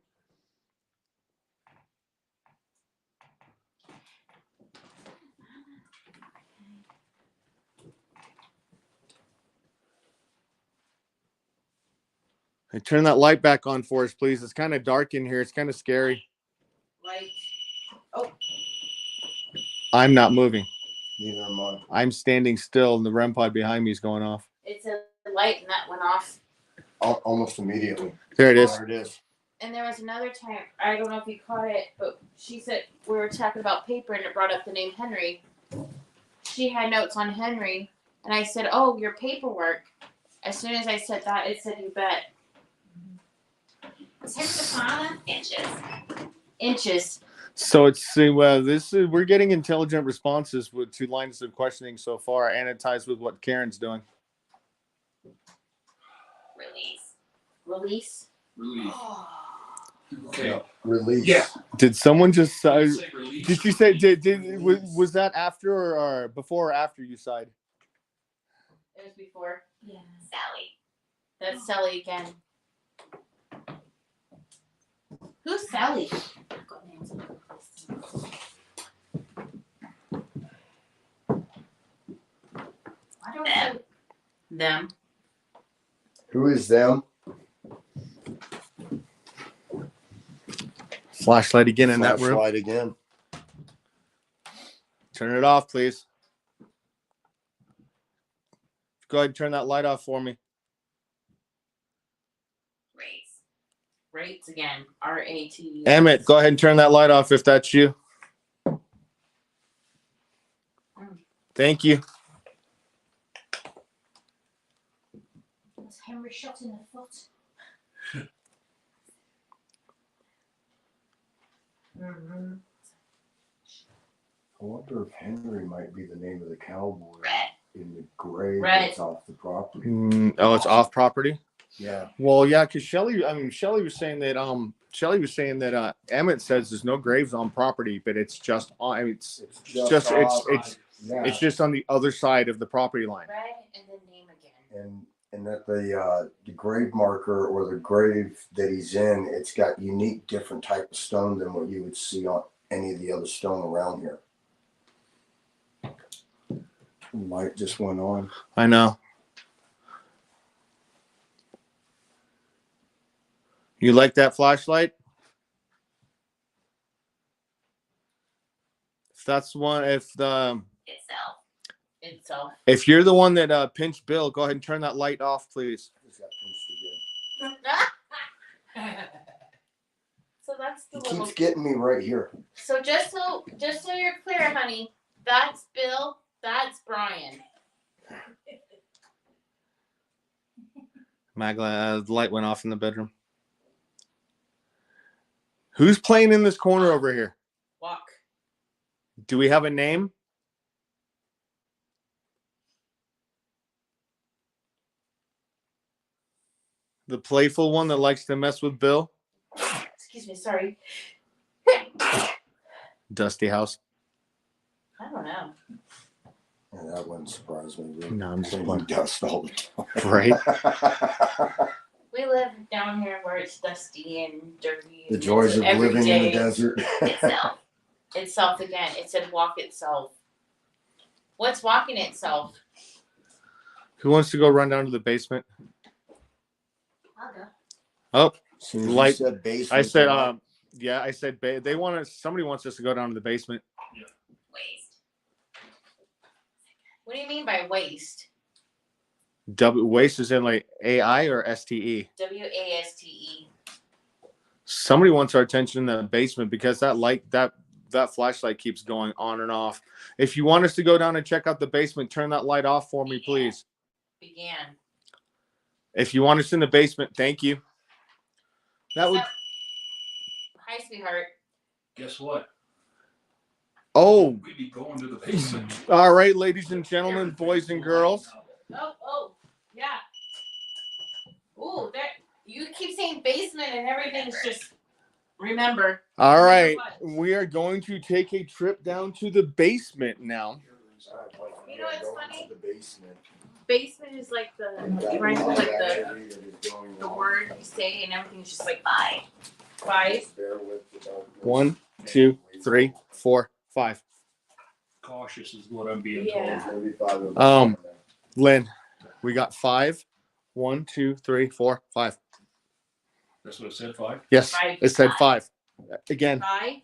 Hey, turn that light back on for us, please. It's kind of dark in here. It's kind of scary. Light. I'm not moving. Neither am I. I'm standing still, and the REM pod behind me is going off. It's a light and that went off. Almost immediately. There it is. There it is. And there was another time, I don't know if you caught it, but she said we were talking about paper and it brought up the name Henry. She had notes on Henry, and I said, "Oh, your paperwork." As soon as I said that, it said, "You bet." Is Henry the father? Inches. So we're getting intelligent responses with 2 lines of questioning so far, and it ties with what Karen's doing. Release. Relief. Okay. Release. Yeah. Did someone just Say relief. did you say was that after or before or after you sighed? It was before. Yeah. That's Sally again. Who's Sally? I've got names on the I don't know. Them. Who is them? Flashlight again in that room. Flashlight again. Turn it off, please. Go ahead and turn that light off for me. Rates again. RAT. Emmett, go ahead and turn that light off if that's you. Thank you. Was Henry shot in the foot? Mm-hmm. I wonder if Henry might be the name of the cowboy in the grave Red. that's off the property. Oh, it's off property? Yeah. Well, yeah, because Shelly was saying that Emmett says there's no graves on property, but it's just on. I mean, it's just yeah. it's just on the other side of the property line. Red and then name again. And that the grave marker or the grave that he's in, it's got unique, different type of stone than what you would see on any of the other stone around here. Light just went on. I know. You like that flashlight? If that's one, if you're the one that pinched Bill, go ahead and turn that light off, please. Just got pinched again. So that's the He little. keeps getting me right here. So just so you're clear, honey, that's Bill, that's Brian. Magla, the light went off in the bedroom. Who's playing in this corner over here? Walk. Do we have a name? The playful one that likes to mess with Bill? Excuse me, sorry. Dusty house. I don't know. And that wouldn't surprise me. Really. No, I'm just Cleaning playing. dust all the time. Right? We live down here where it's dusty and dirty. The joys of every living in the day. desert. Itself. Itself again. It said walk itself. What's walking itself? Who wants to go run down to the basement? I'll go. Oh, Soon as you Light- said basement, I said, I'm yeah, I said somebody wants us to go down to the basement. Waste. What do you mean by waste? Waste is in like AI or STE. WASTE. Somebody wants our attention in the basement because that light, that flashlight keeps going on and off. If you want us to go down and check out the basement, turn that light off for me, please. Began. If you want us in the basement, thank you. That would. Hi, sweetheart. Guess what? Oh, We'd be going to the basement. all right, ladies and gentlemen, boys and girls. Oh, yeah. Ooh, there. You keep saying basement and everything's just. Remember. All right, we are going to take a trip down to the basement now. You know what's funny? The basement. Basement is like the reminds me of like the word you say and everything's just like five. Bear with the darkness. 1, 2, 3, 4, 5. Cautious is what I'm being Yeah. told. Maybe 5 of them. Lynn, we got 5. 1, 2, 3, 4, 5. That's what it said, 5? Yes, 5. it said 5. Again. Thigh?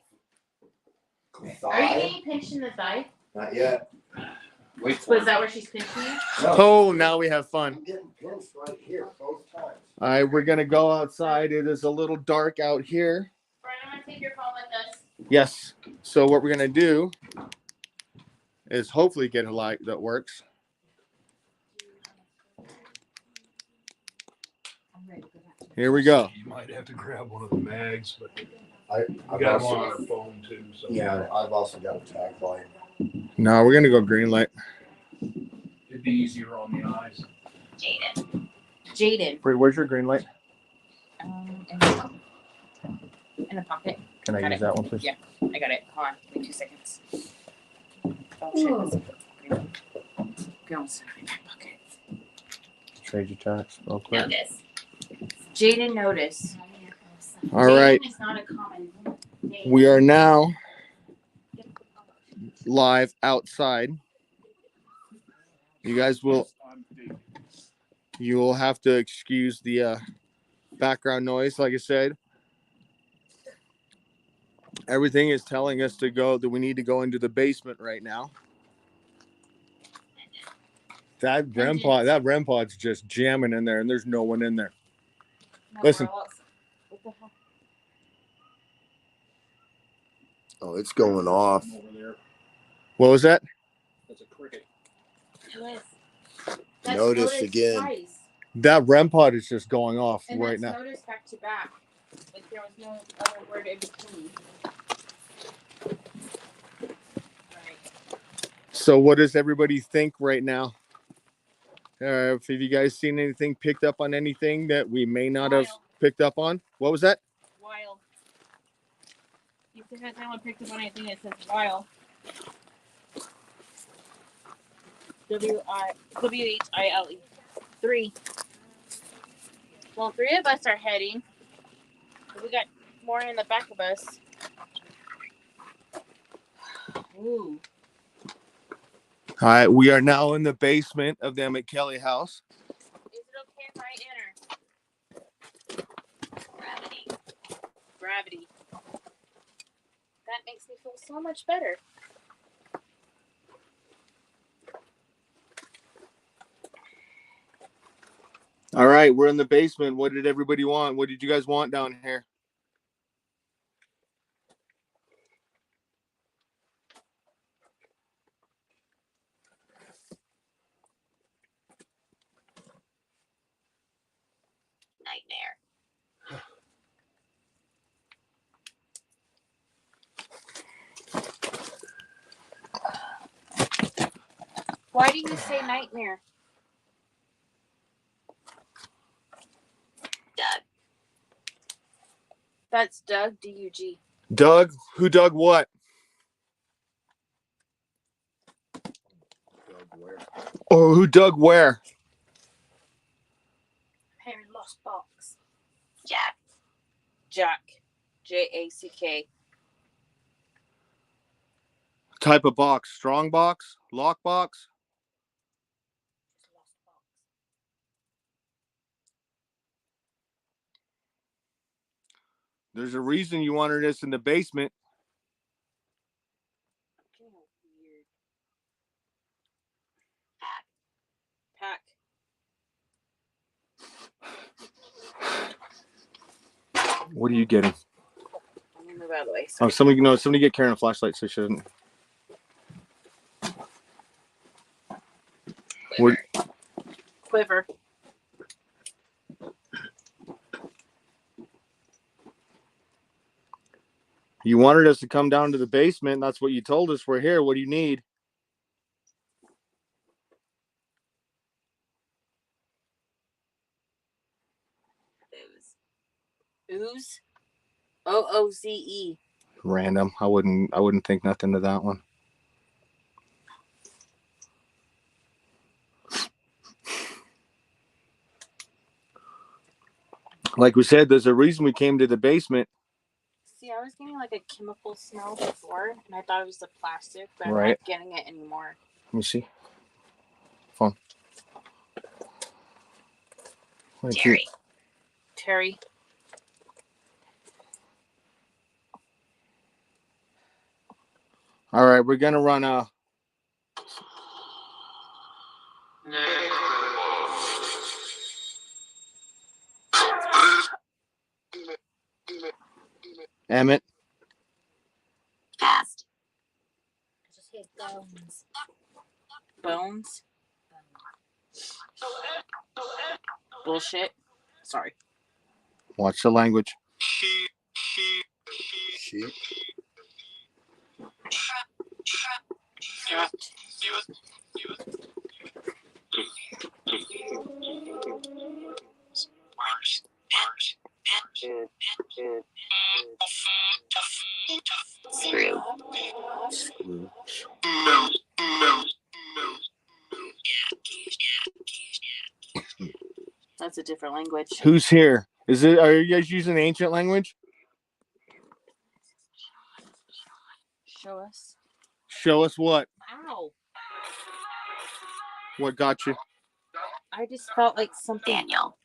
Thigh? Are you getting pinched in the thigh? Not yet. Wait for Was it. that where she's pinching you? No. Oh, now we have fun. I'm getting pinched right here both times. All right, we're going to go outside. It is a little dark out here. Brian, I'm gonna take your phone with us. Yes. So what we're going to do is hopefully get a light that works. I'm ready to go back to the Here we go. You might have to grab one of the bags, but I've got them also, on our phone too. So yeah, I've also got a tag light. No, we're going to go green light. it'd be easier on the eyes. Jaden. Wait, where's your green light? In the pocket. Can I Got use it. that one, please? Yeah. I got it. Hold on. Give me 2 seconds. Oh, shit. Go inside my pocket. Trade your tax real quick. Notice. Jaden notice. All right. Jaden is not a common name. We are now live outside. You guys will have to excuse the background noise. Like I said, everything is telling us that we need to go into the basement right now. That REM pod's just jamming in there, and there's no one in there. No, Listen. we're all- What the heck? Oh, it's going off. Over there. What was that? That's a cricket. Who is? Notice again. Twice. That REM pod is just going off And right that's now. notice back to back. Like there was no other word in between. Right. So what does everybody think right now? Have you guys seen anything, picked up on anything that we may not have picked up on? What was that? Wild. You think that anyone picked up on anything that says wild? WHILE. 3. Well, 3 of us are heading. But we got more in the back of us. Ooh. All right, we are now in the basement of the Emmett Kelly house. Is it okay if I enter? Gravity. Gravity. That makes me feel so much better. All right, we're in the basement. What did everybody want? What did you guys want down here? Nightmare. Why do you say nightmare? Doug. That's Doug, D-U-G. Doug? Who dug what? Doug Ware. Or who dug where? Harry lost box. Jack. Jack. J-A-C-K. Type of box? Strong box? Lock box? Lost box. There's a reason you wanted us in the basement. Getting weird. Pack. What are you getting? Let me move out of the way. Oh, somebody get Karen a flashlight so she doesn't. What? Quiver. You wanted us to come down to the basement. That's what you told us. We're here. What do you need? Ooze. O-O-Z-E. Random. I wouldn't think nothing to that one. Like we said, there's a reason we came to the basement. See, I was getting like a chemical smell before, and I thought it was the plastic, but I'm Right. not getting it anymore. Let me see. Phone. Terry. Terry. All right, we're gonna run a. Emmett. Fast. I just hear bones. Bones. Bullshit. Sorry. Watch the language. Sheep. Trapped. Screw. Screw. That's a different language. Who's here? Are you guys using ancient language? Show us. Show us what? Ow. What got you? I just felt like something. Daniel.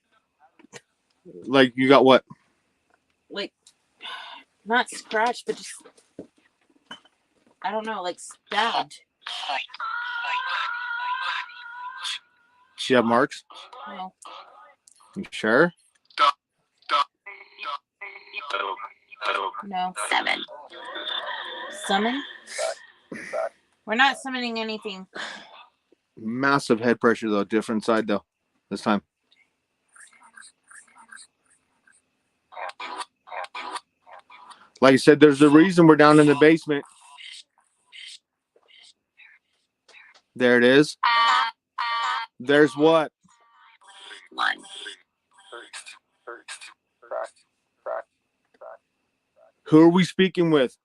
Like you got what? Like, not scratched, but just. I don't know, like stabbed. She have marks? No. You sure? No. 7. Summon? We're not summoning anything. Massive head pressure though. Different side though. This time. Like I said, there's a reason we're down in the basement. There it is. There's what? 1. Who are we speaking with?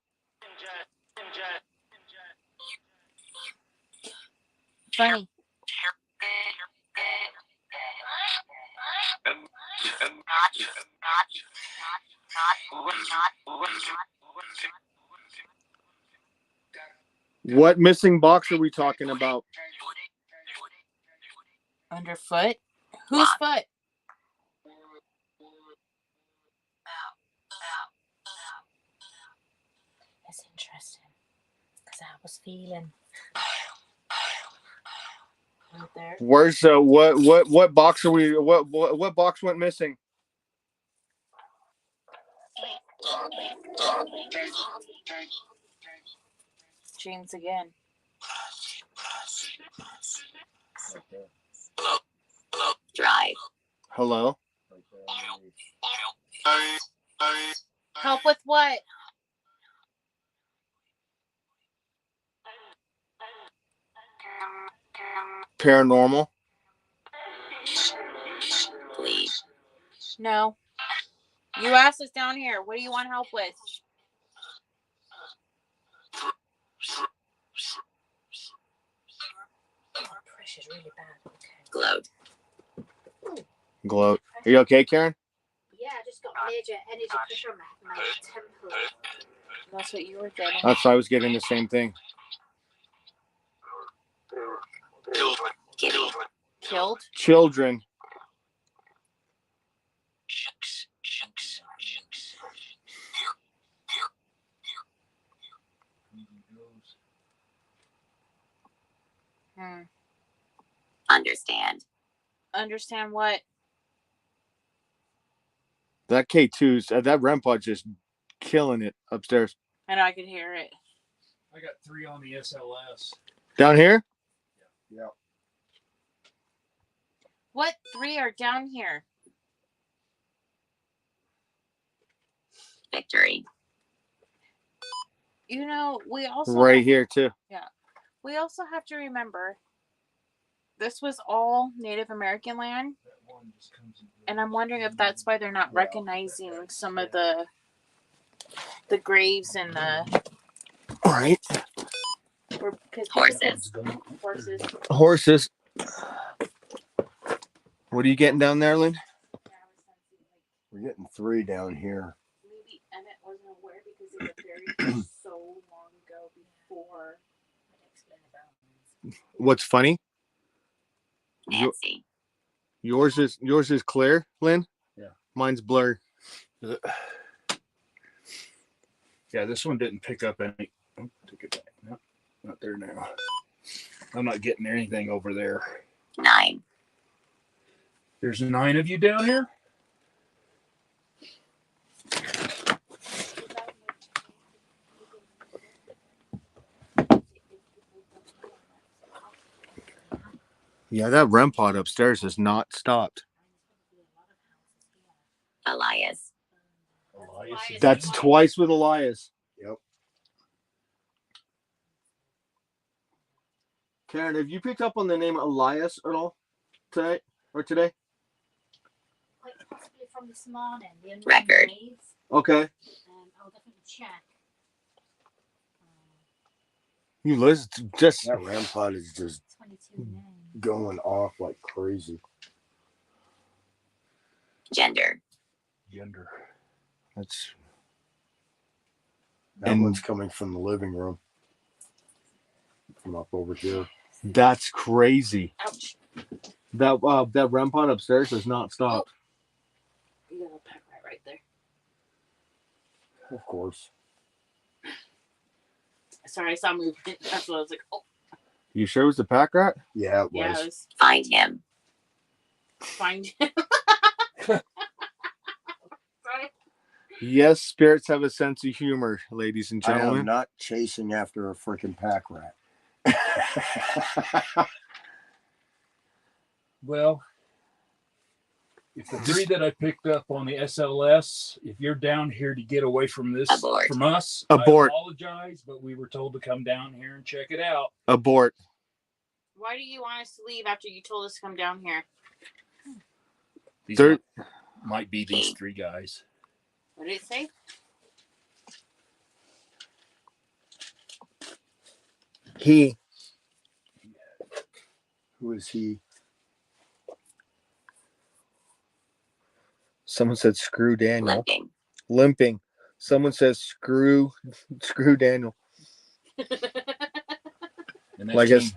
Funny. What missing box are we talking about? Underfoot? Whose foot? That's interesting. Because I was feeling right there. Where's what box are we what box went missing? James again. Drive. Hello? Help with what? Paranormal? Please. No. You asked us down here. What do you want help with? Pressure's really bad. Okay. Gloat. Gloat. Are you okay, Karen? Yeah, I just got major energy pressure on my temple. That's what you were getting. That's why I was getting the same thing. Kitty. Killed? Children. Understand. Understand what? That K2's that REM pod just killing it upstairs. And I could hear it. I got 3 on the SLS. Down here? Yeah. What 3 are down here? Victory. You know, we also Right here too. we also have to remember this was all Native American land, That one just comes and goes. and I'm wondering if that's why they're not recognizing some of the graves and the Right. or because Horses. horses. Horses. What are you getting down there, Lynn? We're getting 3 down here. Maybe Emmett wasn't aware because they were buried so long ago before. What's funny? Nancy. Yours is clear, Lynn? Yeah. Mine's blur. Yeah, this one didn't pick up any. Oh, take it back. No, not there now. I'm not getting anything over there. 9. There's 9 of you down here? Yeah, that REM pod upstairs has not stopped. Elias. That's twice with Elias. Yep. Karen, have you picked up on the name Elias at all tonight or today? Quite possibly from this morning. The unknown Record. waves. Okay. I'll definitely check. You listen, just That REM pod is just 22 names. going off like crazy. Gender. Gender. that's That And- one's coming from the living room. From up over here. that's crazy. Ouch. That REM pod upstairs has not stopped. You got a pack right there. Of course. Sorry, I saw movement. That's what I was like. Oh, You sure it was the pack rat? Yeah, it was. yeah, I was Find him. fine. Sorry. Yes, spirits have a sense of humor, ladies and I am gentlemen. not chasing after a freaking pack rat. Well, if the 3 that I picked up on the SLS, if you're down here to get away from this, Abort. from us, Abort. I apologize, but we were told to come down here and check it out. Abort. Why do you want us to leave after you told us to come down here? These There- might be these three guys. What did it say? He. Who is he? Someone said screw Daniel. Limping. Limping. Someone says screw Daniel. And that Like came, us.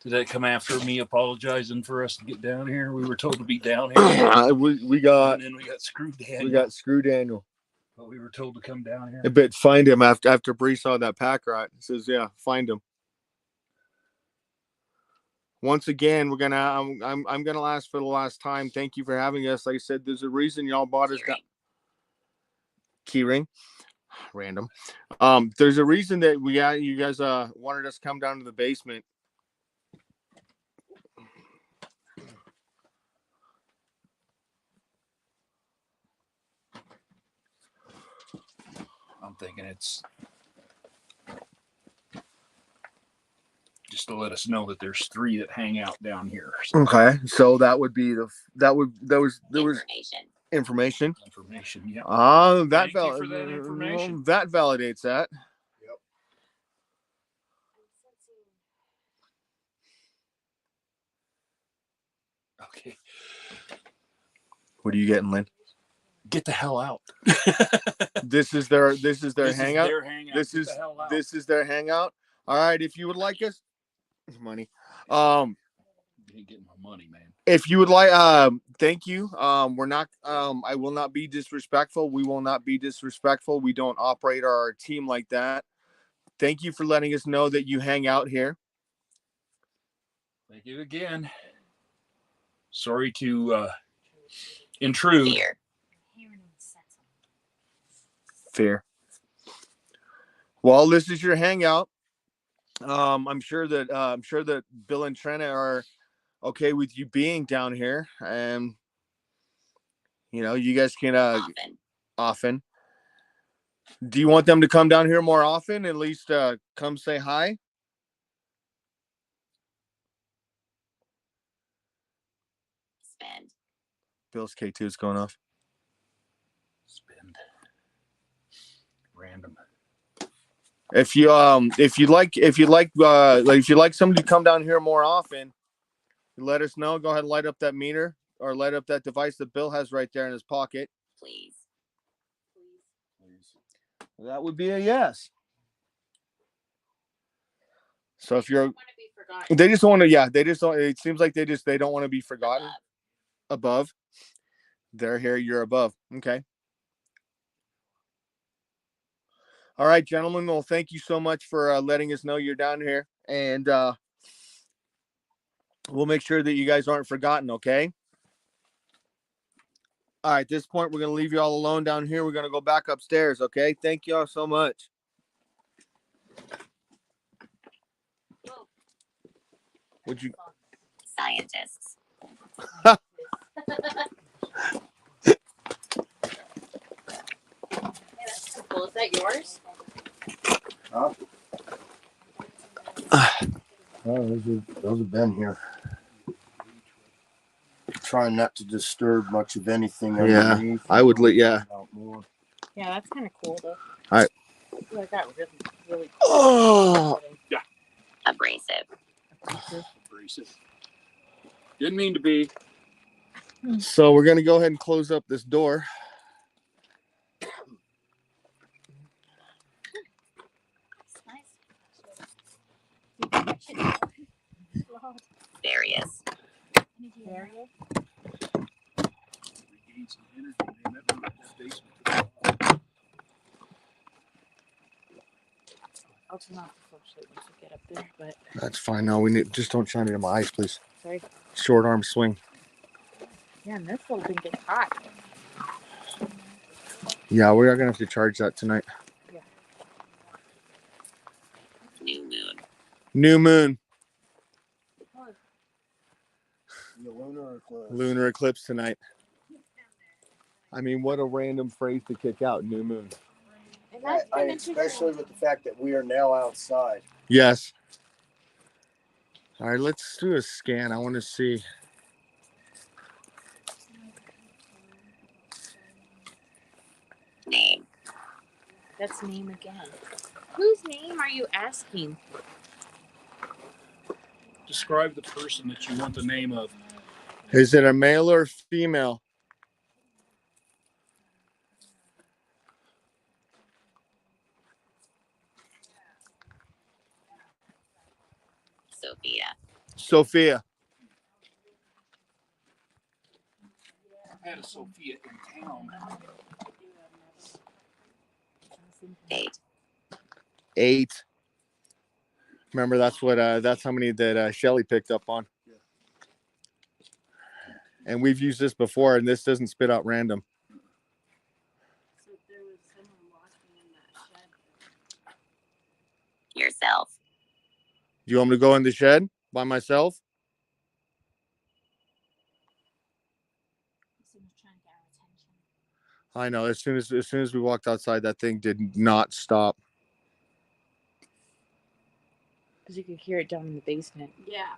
did that come after me apologizing for us to get down here? We were told to be down here. we got And then we got screwed Daniel. we got screw Daniel. But we were told to come down here. But find him after Bree saw that pack rat. He says, yeah, find him. Once again, I'm gonna ask for the last time. Thank you for having us. Like I said, there's a reason y'all bought us keyring. Random. There's a reason that you guys wanted us to come down to the basement. I'm thinking it's just to let us know that there's three that hang out down here. So Okay, so that would be there was Information. information. yeah. That Thank you for that information. that validates that. Okay. What are you getting, Lynn? Get the hell out. This is their hangout. This is their hangout. This Get is the hell out. this is their hangout. All right, if you would like us, money. You ain't getting my money, man. If you would like, thank you. We're not. I will not be disrespectful. We will not be disrespectful. We don't operate our team like that. Thank you for letting us know that you hang out here. Thank you again. Sorry to intrude. Fear. Fear. Well, this is your hangout. I'm sure that Bill and Trina are okay with you being down here, and you guys can often. Do you want them to come down here more often? At least come say hi. Spend. Bill's K2 is going off. Spend. Random. If you'd like somebody to come down here more often, let us know. Go ahead and light up that meter or light up that device that Bill has right there in his pocket. Please. That would be a yes. So if you're, they just want to, they just don't. It seems like they don't want to be forgotten. Above, they're here. You're above. Okay. All right, gentlemen. Well, thank you so much for letting us know you're down here, and we'll make sure that you guys aren't forgotten. Okay. All right. At this point, we're gonna leave you all alone down here. We're gonna go back upstairs. Okay. Thank you all so much. Would you? Scientists. Well, is that yours? Huh? Oh, those have been here. Trying not to disturb much of anything underneath. I would let. Yeah. More. Yeah, that's kind of cool though. All right. I got really Oh. Abrasive. Abrasive. Didn't mean to be. So we're gonna go ahead and close up this door. Various. Regain some energy, man. That room in that basement. I'll turn off the flashlight once we get up there, but That's fine. No, we need just don't shine it in my eyes, please. sorry. Short arm swing. Yeah, and this little thing gets hot. Yeah, we are gonna have to charge that tonight. Yeah. New moon. New moon. The lunar eclipse. Lunar eclipse tonight. I mean, what a random phrase to kick out. New moon. And that's been interesting. Especially with the fact that we are now outside. Yes. All right, let's do a scan. I want to see. Name. That's name again. Whose name are you asking? Describe the person that you want the name of. Is it a male or female? Sophia. Sophia. I had a Sophia in town. Date. 8. Remember, that's how many that Shelly picked up on. And we've used this before, and this doesn't spit out random. So there was someone walking in that shed. Yourself. Do you want me to go in the shed by myself? Someone's trying to get our attention. I know. As soon as we walked outside, that thing did not stop. Because you could hear it down in the basement. Yeah.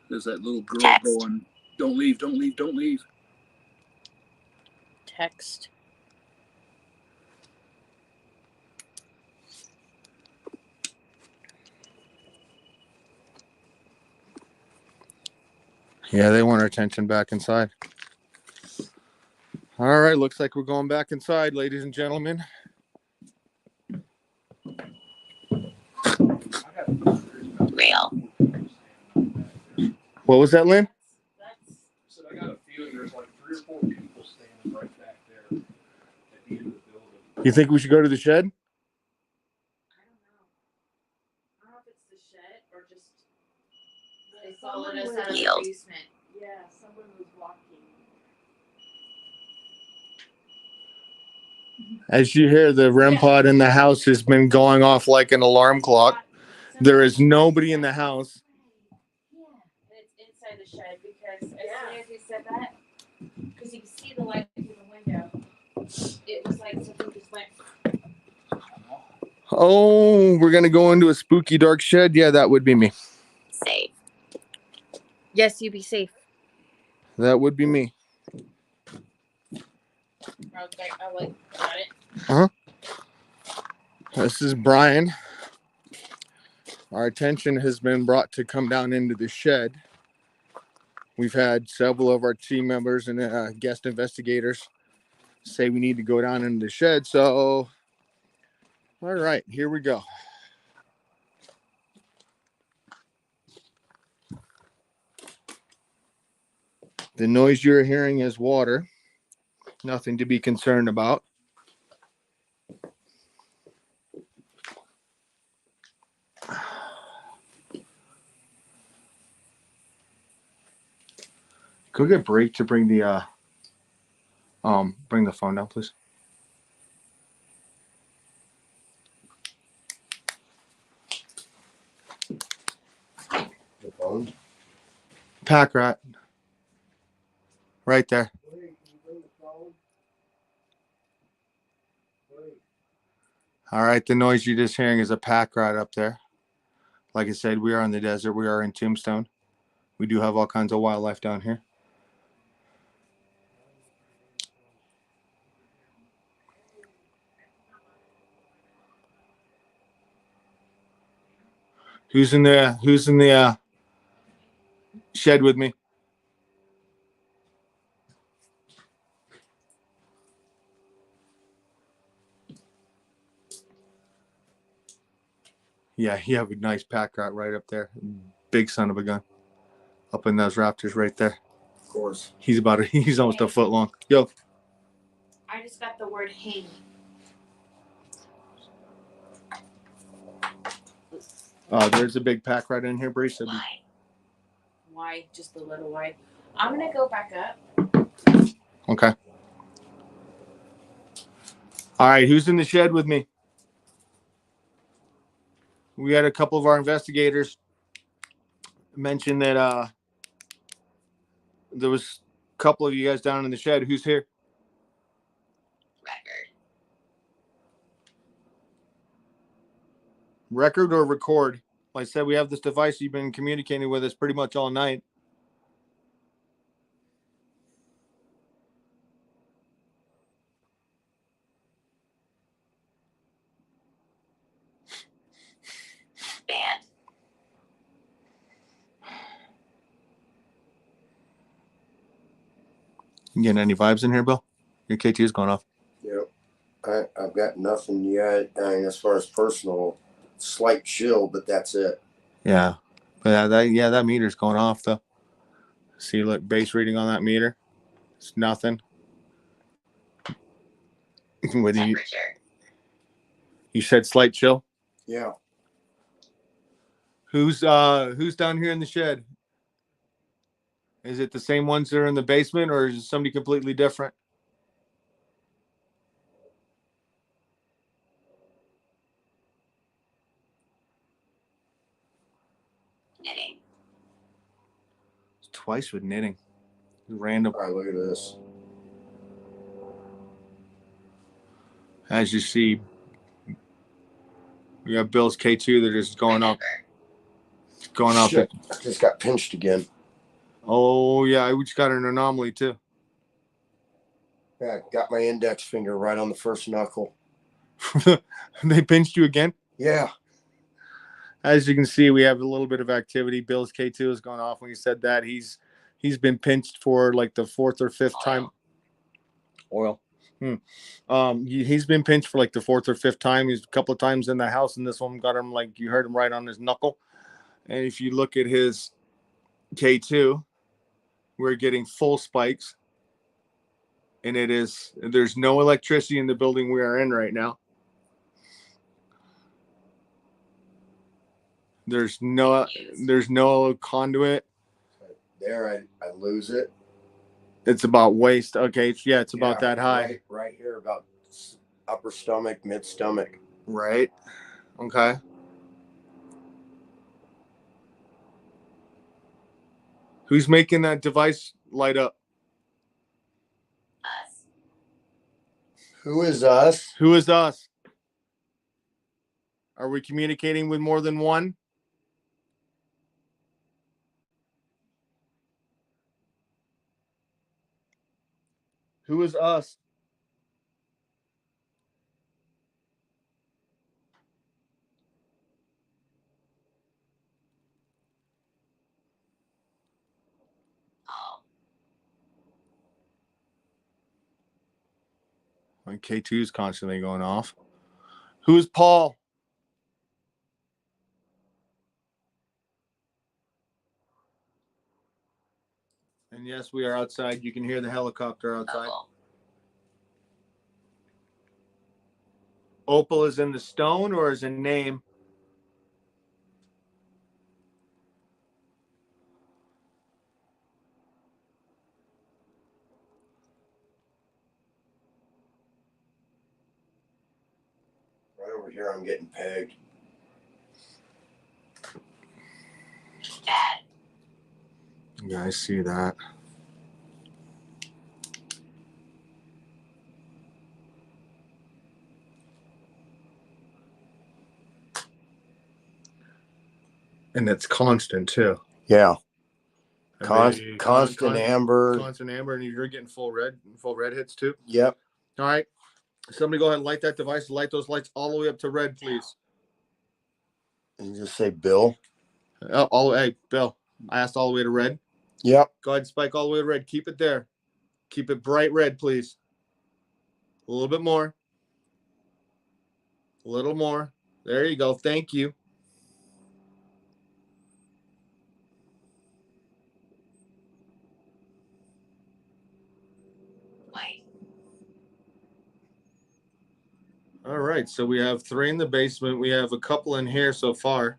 There's that little girl Text. going, "Don't leave, don't leave, don't leave." Text. Yeah, they want our attention back inside. All right, looks like we're going back inside, ladies and gentlemen. Real. What was that, Lynn? So I got a feeling there's like 3 or 4 people standing right back there at the end of the building. You think we should go to the shed? I don't know. I don't know if it's the shed or just they followed us out of the Yield. basement. Yeah, someone was walking. As you hear, the REM pod in the house has been going off like an alarm clock. There is nobody in the house. Yeah, it's inside the shed because as soon as you said that, because you can see the light through the window, it was like something just went. Oh, we're going to go into a spooky dark shed? Yeah, that would be me. Safe. Yes, you be safe. That would be me. I like got it. This is Brian. Our attention has been brought to come down into the shed. We've had several of our team members and guest investigators say we need to go down into the shed. So, all right, here we go. The noise you're hearing is water. Nothing to be concerned about. Go get Break to bring the phone down, please. The phone. Pack rat. Right there. All right, the noise you're just hearing is a pack rat up there. Like I said, we are in the desert. We are in Tombstone. We do have all kinds of wildlife down here. Who's in the shed with me? Yeah, you have a nice pack rat right up there. Big son of a gun. Up in those raptors right there. Of course. He's almost a foot long. Yo. I just got the word hang. There's a big pack rat in here, Brees. Why? Why? Just a little why. I'm gonna go back up. Okay. All right, who's in the shed with me? We had a couple of our investigators mention that there was a couple of you guys down in the shed. Who's here? Record. Record or record? Like I said, we have this device. You've been communicating with us pretty much all night. Banned. You getting any vibes in here, Bill? Your K2 is going off. Yep. I've got nothing yet. I mean, as far as personal, slight chill, but that's it. Yeah. But that meter's going off though. See, look, base reading on that meter. It's nothing. With you, Temperature. you said slight chill. Yeah. Who's down here in the shed? Is it the same ones that are in the basement, or is it somebody completely different? Knitting. It's twice with knitting. Random. All right, look at this. As you see, we have Bill's K2 that is going up. Going up. Shit, I just got pinched again. Oh, yeah. We just got an anomaly, too. Yeah, I got my index finger right on the first knuckle. They pinched you again? Yeah. As you can see, we have a little bit of activity. Bill's K2 is going off. When he said that, he's been pinched for like the fourth or fifth time. Oil. He's been pinched for like the fourth or fifth time. He's a couple of times in the house, and this one got him, like you heard him, right on his knuckle. And if you look at his K2, we're getting full spikes. And there's no electricity in the building we are in right now. There's no conduit. There, I lose it. It's about waist. Okay, yeah, it's about that high. Right here, about upper stomach, mid stomach. Right. Okay. Who's making that device light up? Us. Who is us? Who is us? Are we communicating with more than one? Who is us? All. My K2 is constantly going off. Who is Paul? And yes, we are outside. You can hear the helicopter outside. Bubble. Opal is in the stone, or is a name? Right over here, I'm getting pegged. Bad. Yeah, I see that. And it's constant too. Yeah. Constant Amber. Constant amber, and you're getting full red hits too. Yep. All right. Somebody go ahead and light that device. Light those lights all the way up to red, please. And just say Bill. Hey, Bill, I asked all the way to red. Yep. Go ahead and spike all the way to red. Keep it there. Keep it bright red, please. A little bit more. A little more. There you go. Thank you. White. All right. So we have 3 in the basement. We have a couple in here so far.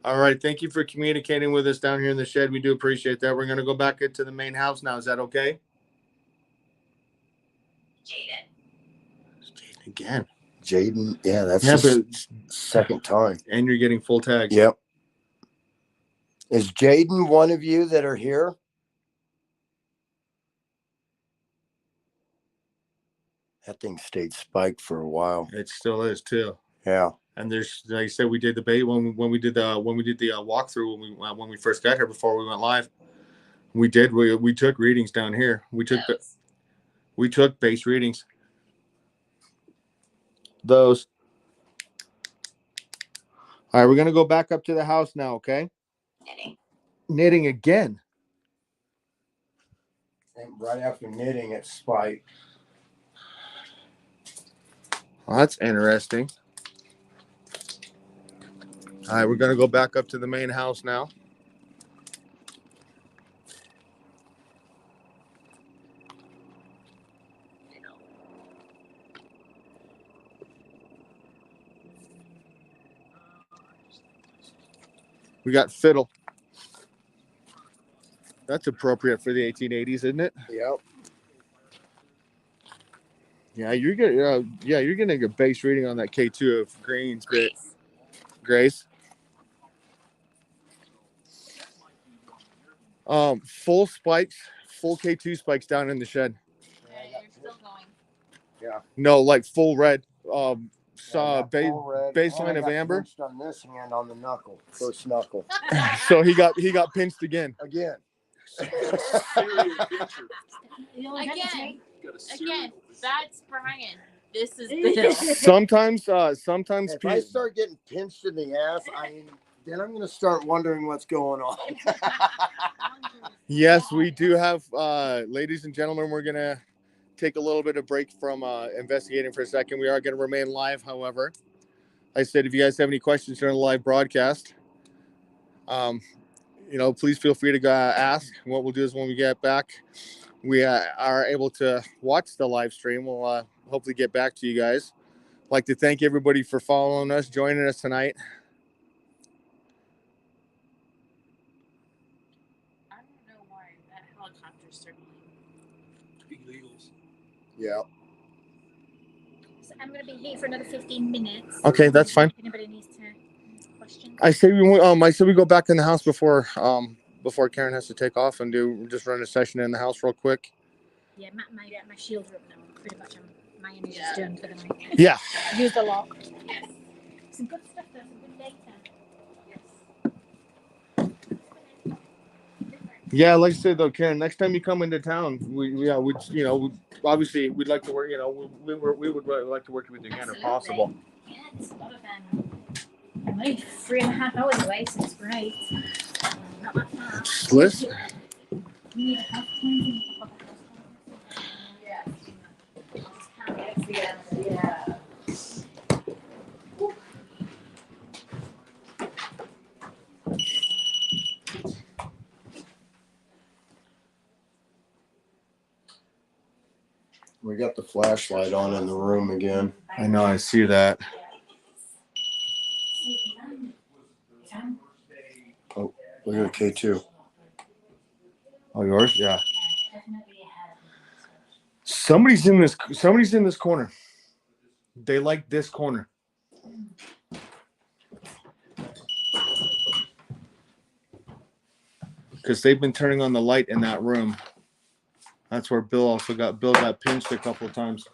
All right. Thank you for communicating with us down here in the shed. We do appreciate that. We're going to go back into the main house now. Is that okay? Jaden. Jaden again. Jaden. Yeah, that's Yeah, the but second time. and you're getting full tags. Yep. Is Jaden one of you that are here? That thing stayed spiked for a while. It still is too. Yeah. And there's, like I said, we did the bait when we did the walkthrough when we first got here before we went live. We took readings down here. We took base readings. Those. All right, we're gonna go back up to the house now. Okay. Knitting again. And right after knitting, it spiked. Well, that's interesting. All right, we're gonna go back up to the main house now. We got fiddle. That's appropriate for the 1880s, isn't it? Yep. Yeah, you're getting a base reading on that K2 of Green's bit. Grace. Full spikes, full K2 spikes down in the shed. You're still going. Yeah. No, like full red. Baseline Baseline of amber. Pinched on this hand on the knuckle, first knuckle. So he got pinched again. Again. Again, that's Brian. This is Bill. Sometimes If I start getting pinched in the ass, then I'm gonna start wondering what's going on. Yes, we do have, ladies and gentlemen, we're gonna take a little bit of break from investigating for a second. We are gonna remain live, however. Like I said, if you guys have any questions during the live broadcast, please feel free to ask. What we'll do is when we get back, we are able to watch the live stream. We'll hopefully get back to you guys. I'd like to thank everybody for following us, joining us tonight. I don't know why that helicopter's circling. Illegals. Yeah. So I'm going to be here for another 15 minutes. Okay, that's fine. If anybody needs to ask questions. I say we go back in the house before Karen has to take off and just run a session in the house real quick. Yeah, my shields are up now. Pretty much my energy's done for the night. Yeah. Used a lot. Yes. Some good stuff though, some good data. Yes. Yeah, like I said though, Karen, next time you come into town, obviously we'd like to work. We would really like to work with you again if possible. Yeah, it's a lot of I'm only 3.5 hours away, so it's great. Not that far. Listen. We need a house cleaning. Yeah. We got the flashlight on in the room again. I know, I see that. Oh, look at the K2. Oh, yours? Yeah. Somebody's in this corner. They like this corner. Because they've been turning on the light in that room. That's where Bill got pinched a couple of times.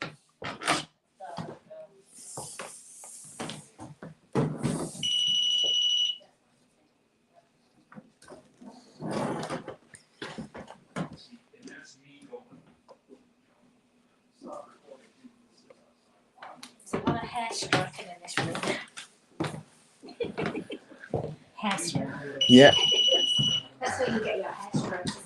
There's a lot of hair stroking in this room. Hair stroking. Yeah. That's where you get your hair strokes.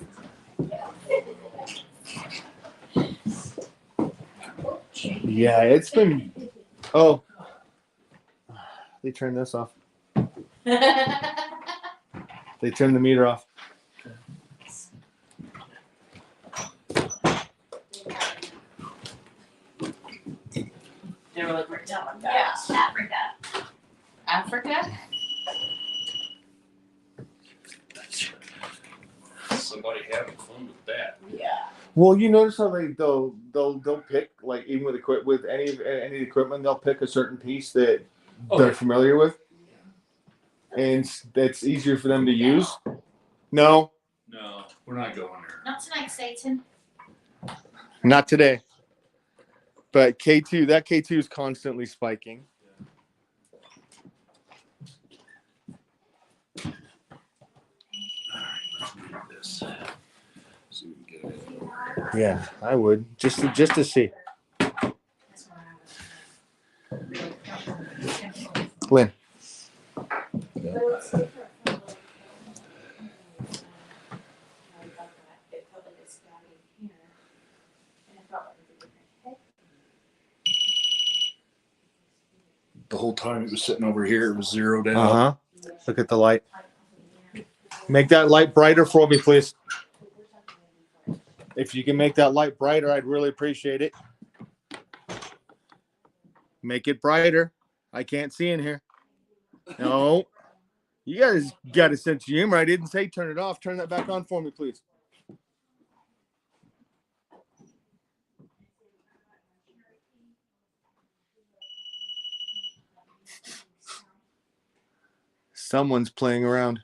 Yeah, it's been. Oh. They turned this off. They turned the meter off. They were like, we're done with that. Yeah, Africa? Somebody having fun with that. Yeah. Well, you notice how they'll pick, like, even with any equipment, they'll pick a certain piece that they're familiar with, and that's easier for them to use. No, We're not going there. Not tonight, Satan. not today. But K2, that K2 is constantly spiking. This. See if we can get it. Yeah, I would just to see. Lynn. The whole time it was sitting over here, it was zeroed out. Uh-huh. Look at the light. Make that light brighter for me, please. If you can make that light brighter, I'd really appreciate it. Make it brighter. I can't see in here. No. You guys got a sense of humor. I didn't say turn it off. Turn that back on for me, please. Someone's playing around.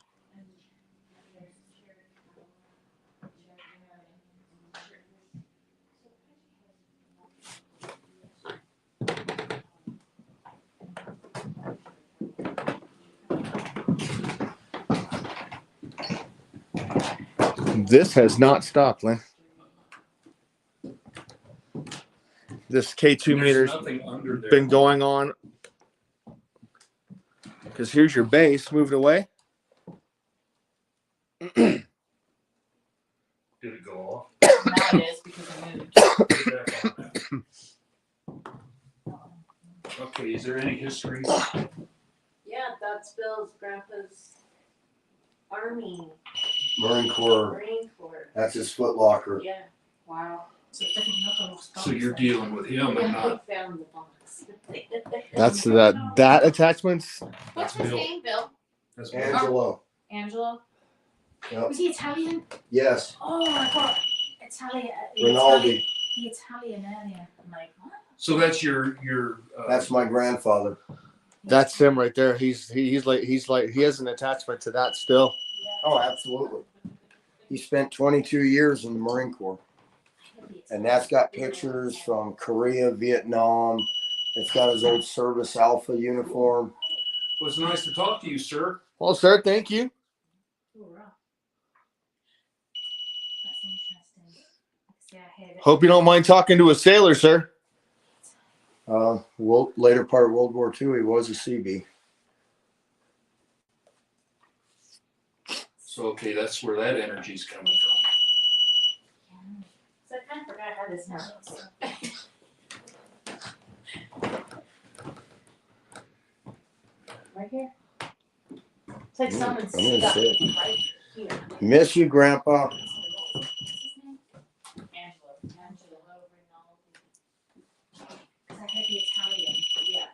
This has not stopped, Lynn. This K2 meter's nothing under there. been going on. Because here's your base. Move it away. Did it go off? Now it is because I moved. Put it back on now. Okay, is there any history? Yeah, that's Bill's grandpa's army, Marine Corps. Marine Corps. That's his foot locker. Yeah, wow. So you're dealing with him and Yeah, not. we found the box. That's that attachment's. What's his Bill. name, Bill? That's Angelo. Angelo? Yep. Was he Italian? Yes. Oh, I got Italian. Rinaldi. The Italian earlier. I'm like, what? So that's your. That's my grandfather. That's him right there. He's like he has an attachment to that still. Oh, absolutely. He spent 22 years in the Marine Corps. And that's got pictures from Korea, Vietnam. It's got his old service alpha uniform. Well, it's nice to talk to you, sir. Well, sir, thank you. Oh, right. That's interesting. Yeah, I hear that. Hope you don't mind talking to a sailor, sir. Later part of World War II, he was a CB. So, okay, that's where that energy's coming from. So I kind of forgot how this sounds. Right here? It's like someone's I'm gonna stuck say it. right here. Miss you, Grandpa. What's his name? Angelo Rinaldi. Because I heard the Italian. Yeah.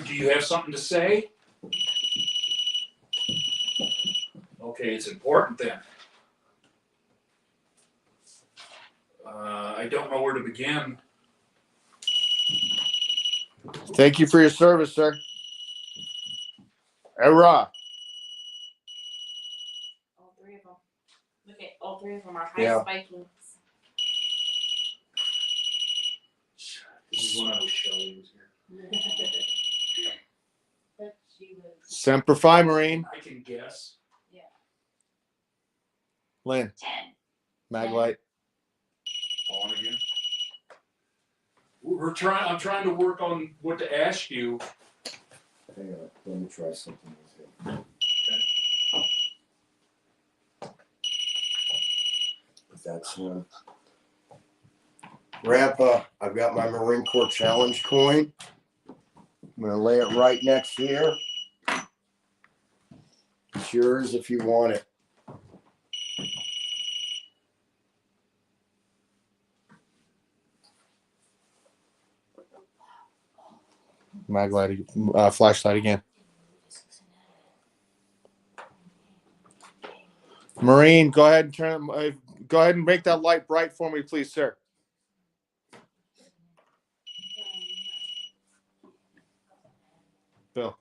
Do you have something to say? Okay, it's important then. I don't know where to begin. Thank you for your service, sir. Hurrah. All three of them. Look at all three of them are high Yeah. spiking. This is when I was Shelley was here. But she was Semper Fi, Marine. I can guess. Lynn. 10. Maglite. On again. I'm trying to work on what to ask you. Hang on, let me try something with him. But that's Grandpa, I've got my Marine Corps Challenge coin. I'm gonna lay it right next here. It's yours if you want it. Maglite. Flashlight again. Marine, go ahead and go ahead and make that light bright for me, please, sir. Bill.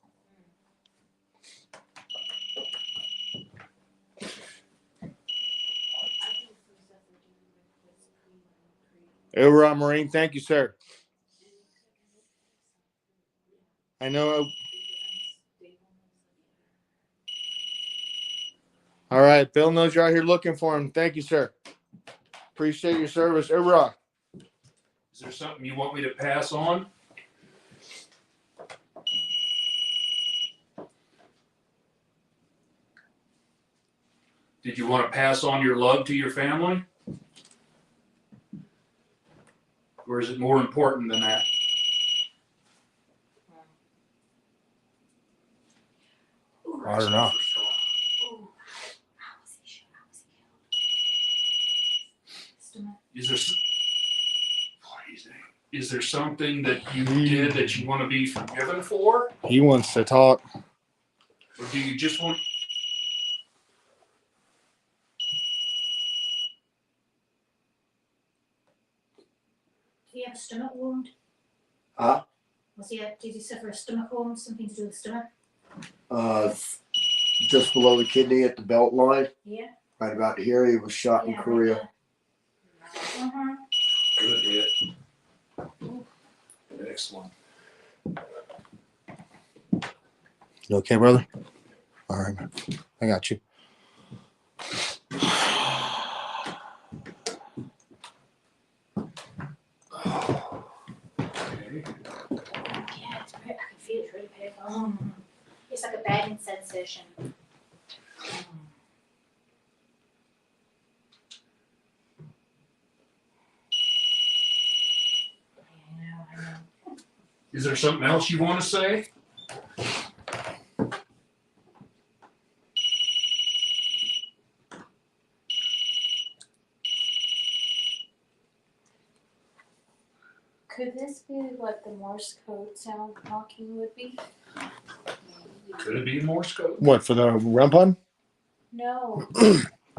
Ura Marine, thank you, sir. I know. All right, Bill knows you're out here looking for him. Thank you, sir. Appreciate your service. Ura. Is there something you want me to pass on? Did you want to pass on your love to your family? Or is it more important than that? I don't know. Is there something that you did that you want to be forgiven for? He wants to talk. Or do you just want... Did he have a stomach wound? Huh? Did he suffer a stomach wound? Something to do with the stomach? Just below the kidney at the belt line, Yeah. right about here. He was shot in Yeah, Korea. Uh-huh. Good hit. Excellent. You okay, brother? All right, man. I got you. Okay. Yeah, it's I can feel it's really painful. It's like a burning sensation. I know. Is there something else you want to say? Could this be what the Morse code sound knocking would be? Could it be Morse code? What, for the REM pod? No.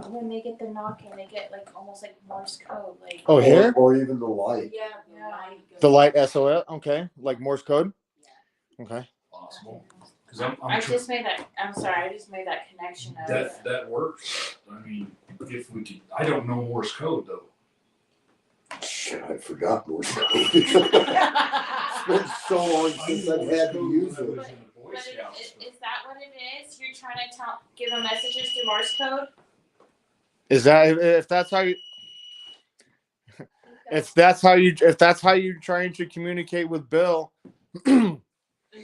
When they get the knocking, they get like almost like Morse code. Like Oh, here? Or even the light. Yeah, The light SOS? Okay. Like Morse code? Okay. Possible. Because I'm I just made that. I'm sorry. I just made that connection. that works. I mean, if we could, I don't know Morse code though. Shit, I forgot Morse code. It's been so long since I've had to use it. But is that what it is? You're trying to give them messages through Morse code? Is that if that's how you if that's how you're trying to communicate with Bill? And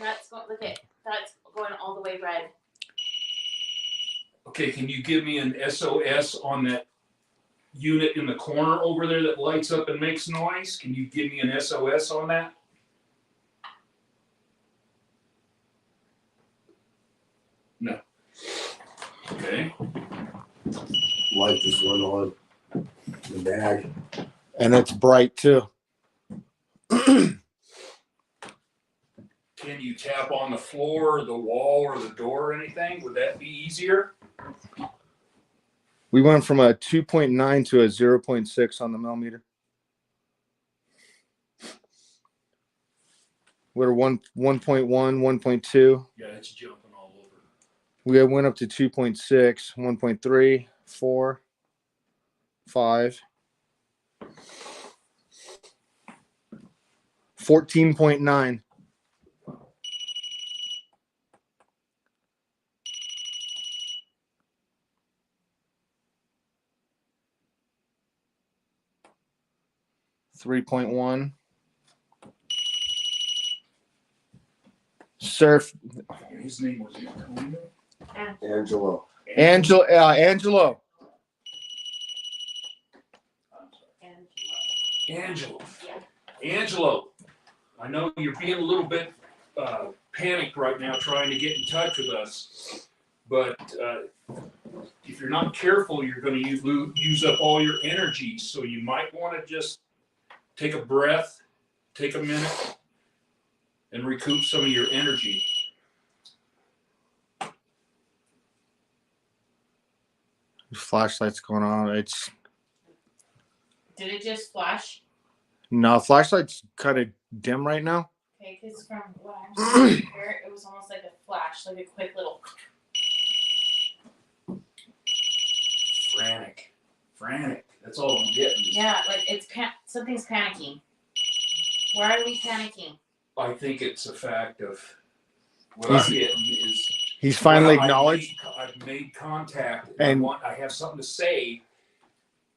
that's going. Look at that's going all the way red. Okay, can you give me an SOS on that unit in the corner over there that lights up and makes noise? Can you give me an SOS on that? No. Okay. Light just went on the bag. And it's bright too. Can you tap on the floor or the wall or the door or anything? Would that be easier? We went from a 2.9 to a 0.6 on the millimeter. We're 1.1, 1.2. Yeah, it's jumping all over. We went up to 2.6, 1.3, 4, 5, 14.9. $3.1. Surf. His name was Angelo. Angelo. Angelo. Angelo. I know you're being a little bit panicked right now trying to get in touch with us, but if you're not careful, you're going to use up all your energy. So you might want to just take a breath, take a minute, and recoup some of your energy. Flashlight's going on. It's Did it just flash? no flashlight's kind of dim right now. Okay, because from what I'm seeing here, it was almost like a flash, like a quick little. Frantic. That's all I'm getting. Yeah, like it's something's panicking. Why are we panicking? I think it's a fact of what He's- I'm getting is He's finally well, acknowledged. I've made contact And- I have something to say,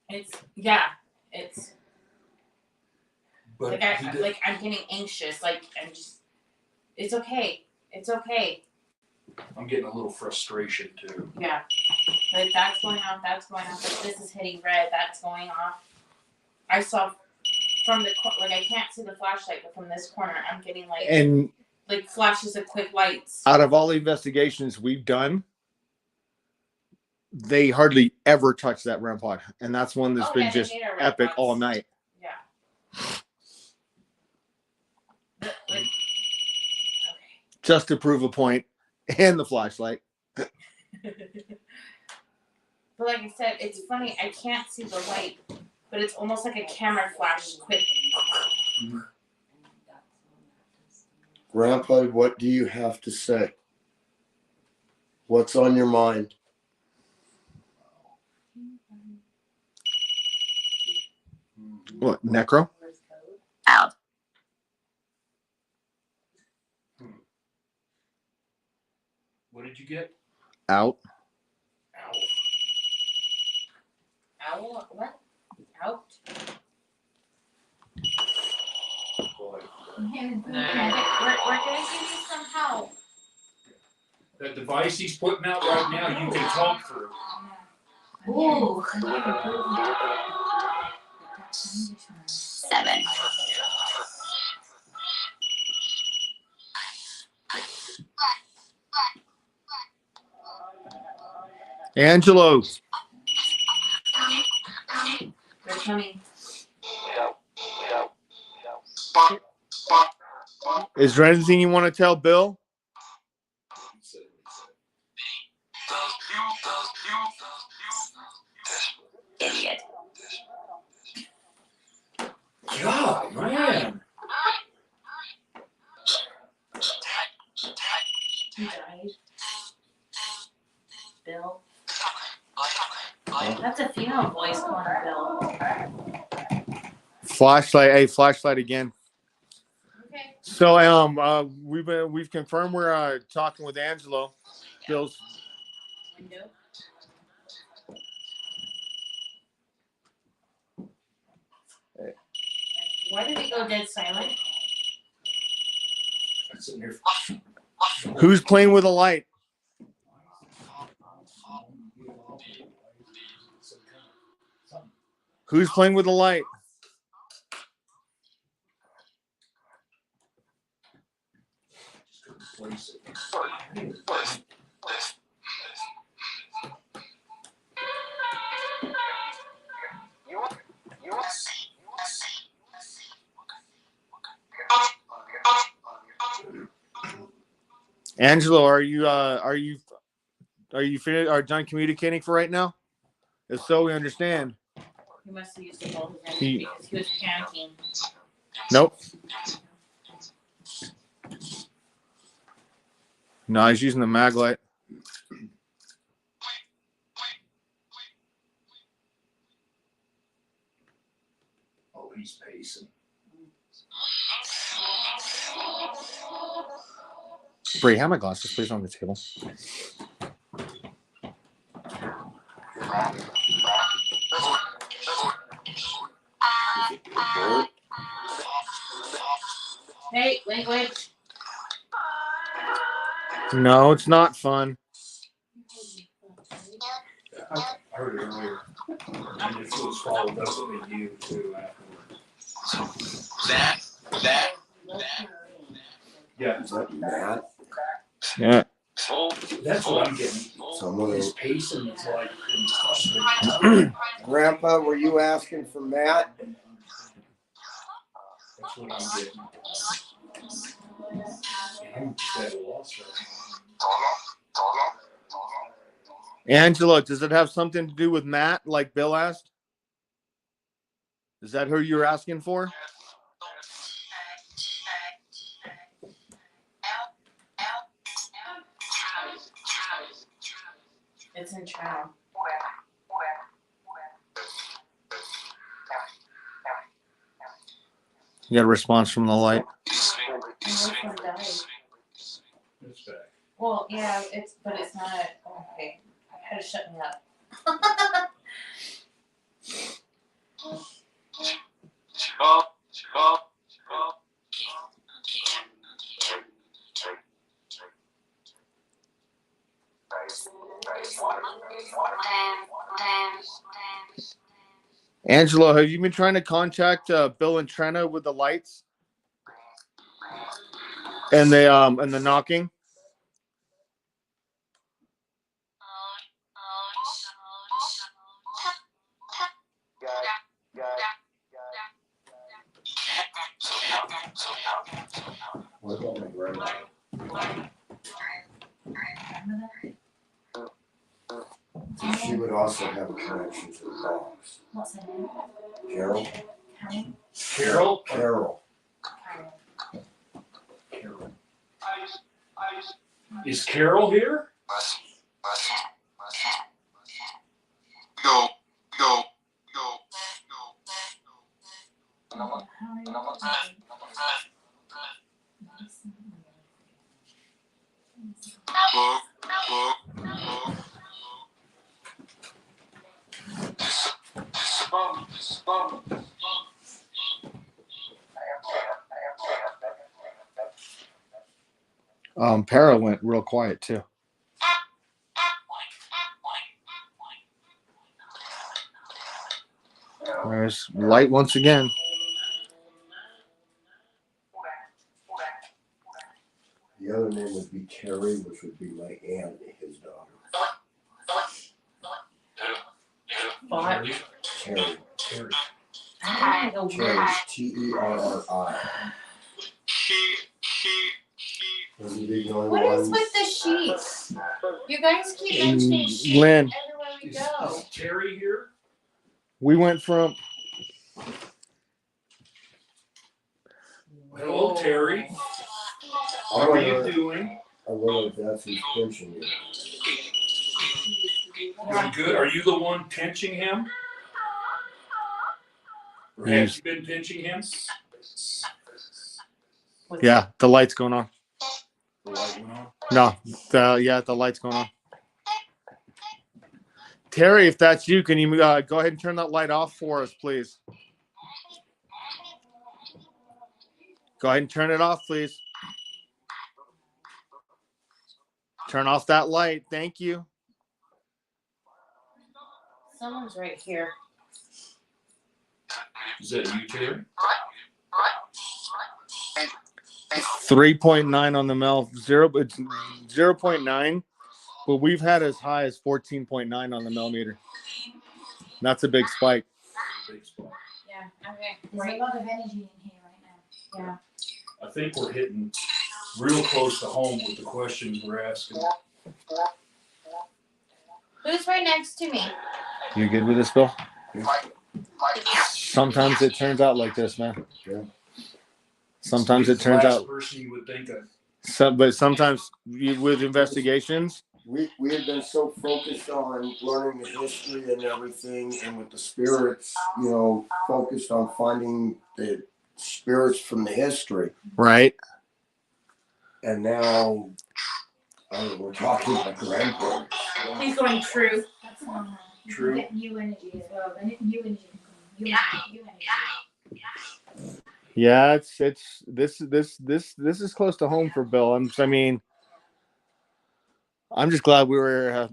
It's but like I'm getting anxious. Like I'm just. It's okay. It's okay. I'm getting a little frustration too. Yeah. Like that's going off. That's going off. Like this is hitting red. That's going off. I saw from the like I can't see the flashlight, but from this corner, I'm getting And like flashes of quick lights. out of all the investigations we've done, they hardly ever touch that REM pod, and that's one that's been they just hate our red epic pods. all night. Yeah. Okay. Just to prove a point, and the flashlight. But like I said, it's funny. I can't see the light, but it's almost like a camera flash quick. Grandpa, what do you have to say? What's on your mind? What, necro? What did you get? Out. Ow. Owl? What? Out? Boy. We're gonna give you some help. That device he's putting out right now, you can talk through. Ooh. 7. Angelo, They're coming. is there anything you want to tell Bill? Idiot. God, man. He died. Bill. That's a female voice calling Bill. Flashlight. Hey, flashlight again. Okay. So we've confirmed we're talking with Angelo. Bill's. Window. Why did we go dead silent? I'm sitting here. Who's playing with a light? Who's playing with a light? Angelo, are you finished? Are done communicating for right now? If so, we understand. He must have used the whole energy because he was panicking. Nope. No, he's using the mag light. Oh, he's pacing. Bree, have my glasses, please, on the table. Hey, language. No, it's not fun. I heard it earlier. And it was followed up with you too afterwards. Yeah, Is that Matt? Yeah. that's what I'm getting. Someone His is. pacing is like frustrating. Grandpa, were you asking for Matt? That's what I'm getting. I'm just at a loss right now. Angela, does it have something to do with Matt, like Bill asked? Is that who you're asking for? It's in trial. You got a response from the light. And this one died. It's back. Well, yeah, but it's not. Okay, I had to shut me up. Angelo, have you been trying to contact Bill and Trina with the lights and the knocking? What about my grandma? She would also have a connection to the dogs. What's her name? Carol? Carol? Carol. Carol. Is Carol here? Para went real quiet too. There's light once again. The other name would be Terry, which would be my aunt, his daughter. Bot. Terry. Terry. Terry. Terri. Those would be the only What is ones. with the sheets? You guys keep mentioning sheets Lynn. everywhere we Is go. Terry here? We went from Hello, Terry. I How are you wonder, doing? I wonder if that's who's pinching you. Doing good. Are you the one pinching him? Or have Yes. you been pinching him? yeah, the light's going on. The light went on. No, the light's going on. Terry, if that's you, can you go ahead and turn that light off for us, please? Go ahead and turn it off, please. Turn off that light. Thank you. Someone's right here. Is that you, Terry? 3.9 on the mil. It's 0.9, but we've had as high as 14.9 on the millimeter. That's a big spike. Big spot. Yeah, okay. There's a lot of energy in here right now. Yeah. I think we're hitting real close to home with the questions we're asking. Who's right next to me? You good with this, Bill? Sometimes it turns out like this, man. Yeah. Sometimes it The turns last out. person you would think of. But sometimes with investigations, We had been so focused on learning the history and everything, and with the spirits, focused on finding the spirits from the history. right? And now we're talking about grandparents. He's going true. That's normal. You True. can get new energy as well. And new energy can come. New energy. Yeah, it's this is close to home for Bill. I'm just glad we were,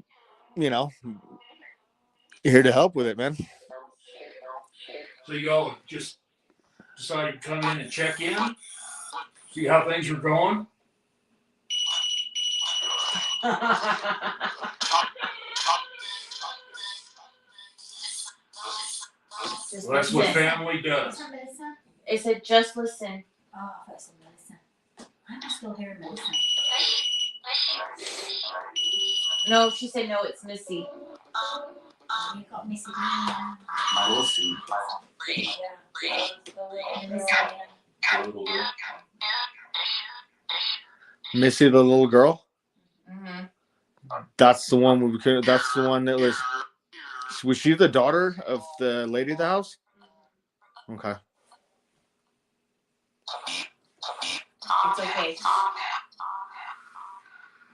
here to help with it, man. So y'all just decided to come in and check in, see how things are going. Just Well, that's what listen. family does. Is that Melissa? It said just listen. Oh, that's Melissa. I'm still hearing Melissa. No, she said no, it's Missy. You got Missy. We'll see. Missy, the little girl. Mm-hmm. That's the one That's the one that was. Was she the daughter of the lady of the house? Okay. It's okay.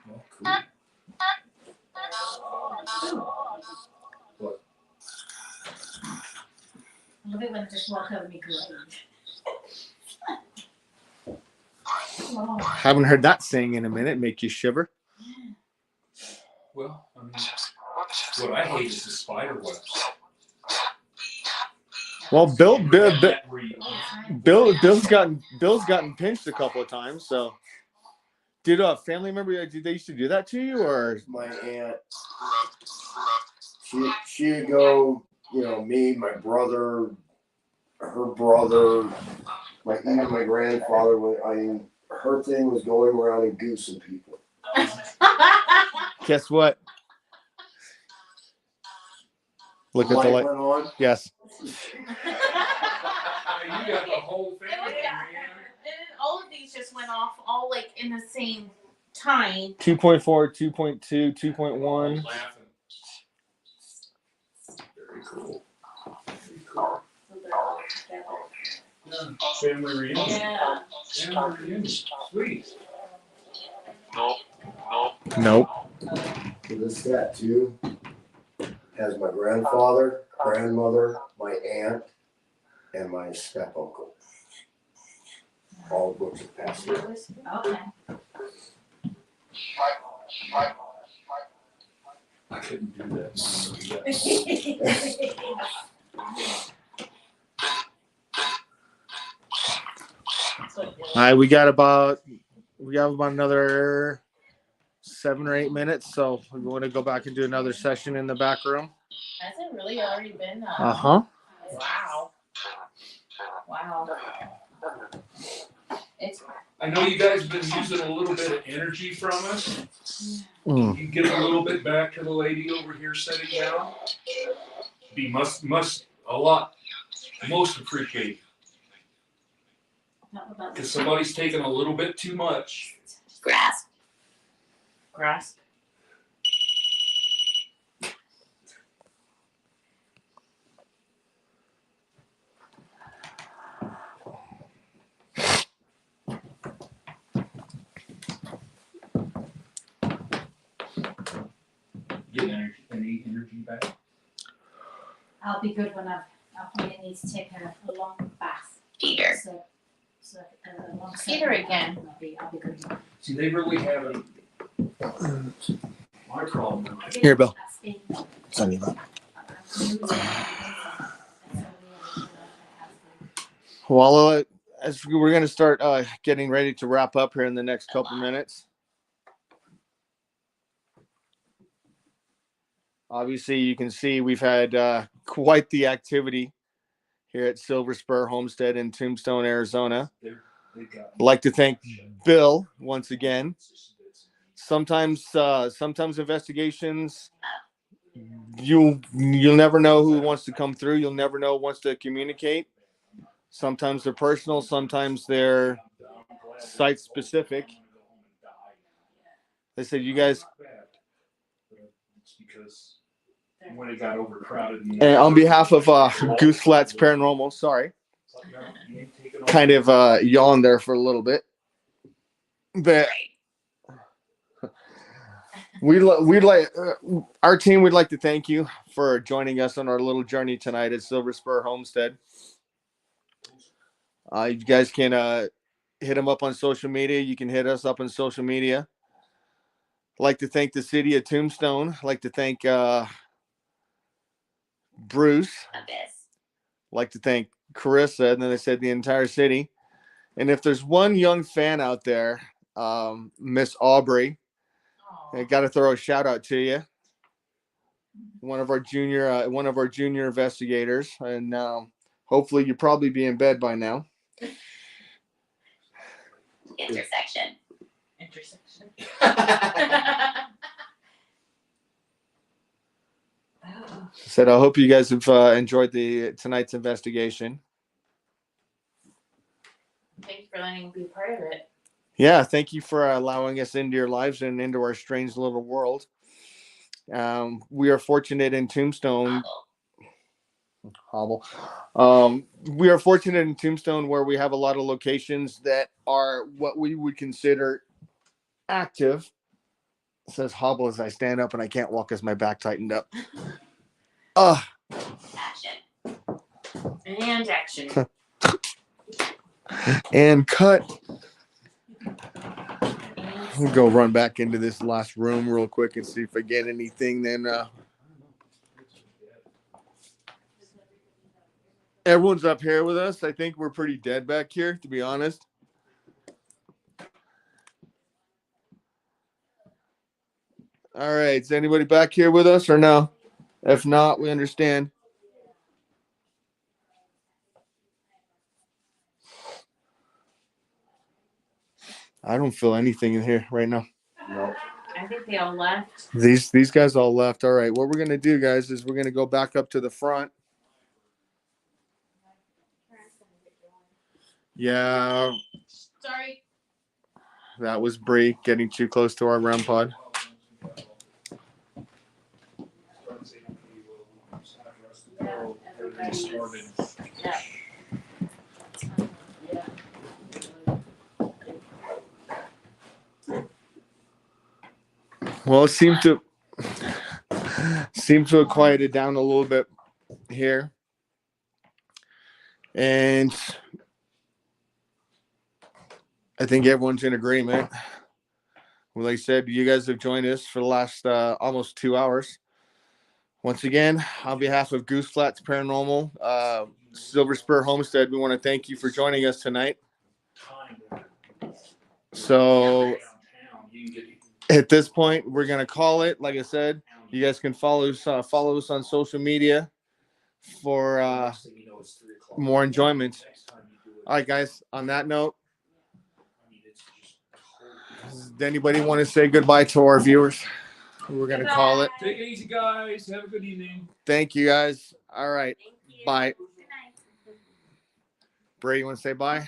Well, cool. What? I love it when they just walk over me grave. Oh, Haven't heard that saying in a minute. Make you shiver. Well, I mean, what I hate is the spider webs. Well, Bill's Where gotten pinched a couple of times. So, did a family member? Did they used to do that to you, or My aunt, she'd go, you know, me, my brother, her brother, even my grandfather. Her thing was going around and goosing people. guess what? Look at the light. Went on. Yes. you got the whole And family, then man. all of these just went off all like in the same time. 2.4, 2.2, 2.1. Laughing. Very cool. Very cool. Yeah, family reunion. Yeah. Family reunion. Sweet. Nope. So this tattoo has my grandfather, grandmother, my aunt, and my step uncle. All of which have passed away. okay. I couldn't do that. So All right, we got about another 7 or 8 minutes, so we want to go back and do another session in the back room. Has it really already been? Uh-huh. Wow. Wow. It's I know you guys have been using a little bit of energy from us. Mm. You give a little bit back to the lady over here sitting down. Be most appreciated. Because somebody's taking a little bit too much. grass. Get any energy back. I'll be good when I'll probably need to take a long bath. Peter. So a long Peter again. I'll be good. See, they really haven't. My problem. Here, Bill. It's on you, Bob. Well, as we're going to start getting ready to wrap up here in the next couple minutes. Obviously, you can see we've had quite the activity here at Silver Spur Homestead in Tombstone, Arizona. I'd like to thank Bill once again. Sometimes investigations, you'll never know who wants to come through. You'll never know who wants to communicate. Sometimes they're personal. Sometimes they're site specific. They said, you guys. It's because when it got overcrowded. And on behalf of Goose Flats Paranormal, sorry, kind of yawned there for a little bit, but we'd like our team would like to thank you for joining us on our little journey tonight at Silver Spur Homestead. You guys can hit them up on social media. You can hit us up on social media. I'd like to thank the city of Tombstone. I'd like to thank Bruce. I'd like to thank Carissa, and then they said the entire city. And if there's one young fan out there, Miss Aubrey, I got to throw a shout out to you. One of our junior investigators, and hopefully you'll probably be in bed by now. Intersection. Said I hope you guys have enjoyed tonight's investigation. Thank you for letting me be a part of it. Yeah, thank you for allowing us into your lives and into our strange little world. We are fortunate in Tombstone. Hobble. We are fortunate in Tombstone where we have a lot of locations that are what we would consider active. It says hobble as I stand up and I can't walk as my back tightened up. Action. And action. And cut. We'll go run back into this last room real quick and see if I get anything. Then everyone's up here with us. I think we're pretty dead back here, to be honest. All right. Is anybody back here with us or no? If not, we understand. I don't feel anything in here right now. No. I think they all left. These guys all left. All right. What we're gonna do, guys, is we're gonna go back up to the front. Yeah, Sorry. that was Bree getting too close to our REM pod. Yeah. Well, it seemed to have quieted down a little bit here. And I think everyone's in agreement. Well, like I said, you guys have joined us for the last almost 2 hours. Once again, on behalf of Goose Flats Paranormal, Silver Spur Homestead, we want to thank you for joining us tonight. So at this point, we're going to call it. Like I said, you guys can follow us on social media for more enjoyment. All right, guys, on that note, does anybody want to say goodbye to our viewers? We're going to call it. Take it easy, guys. Have a good evening. Thank you, guys. All right. Bye. Bray, you want to say bye?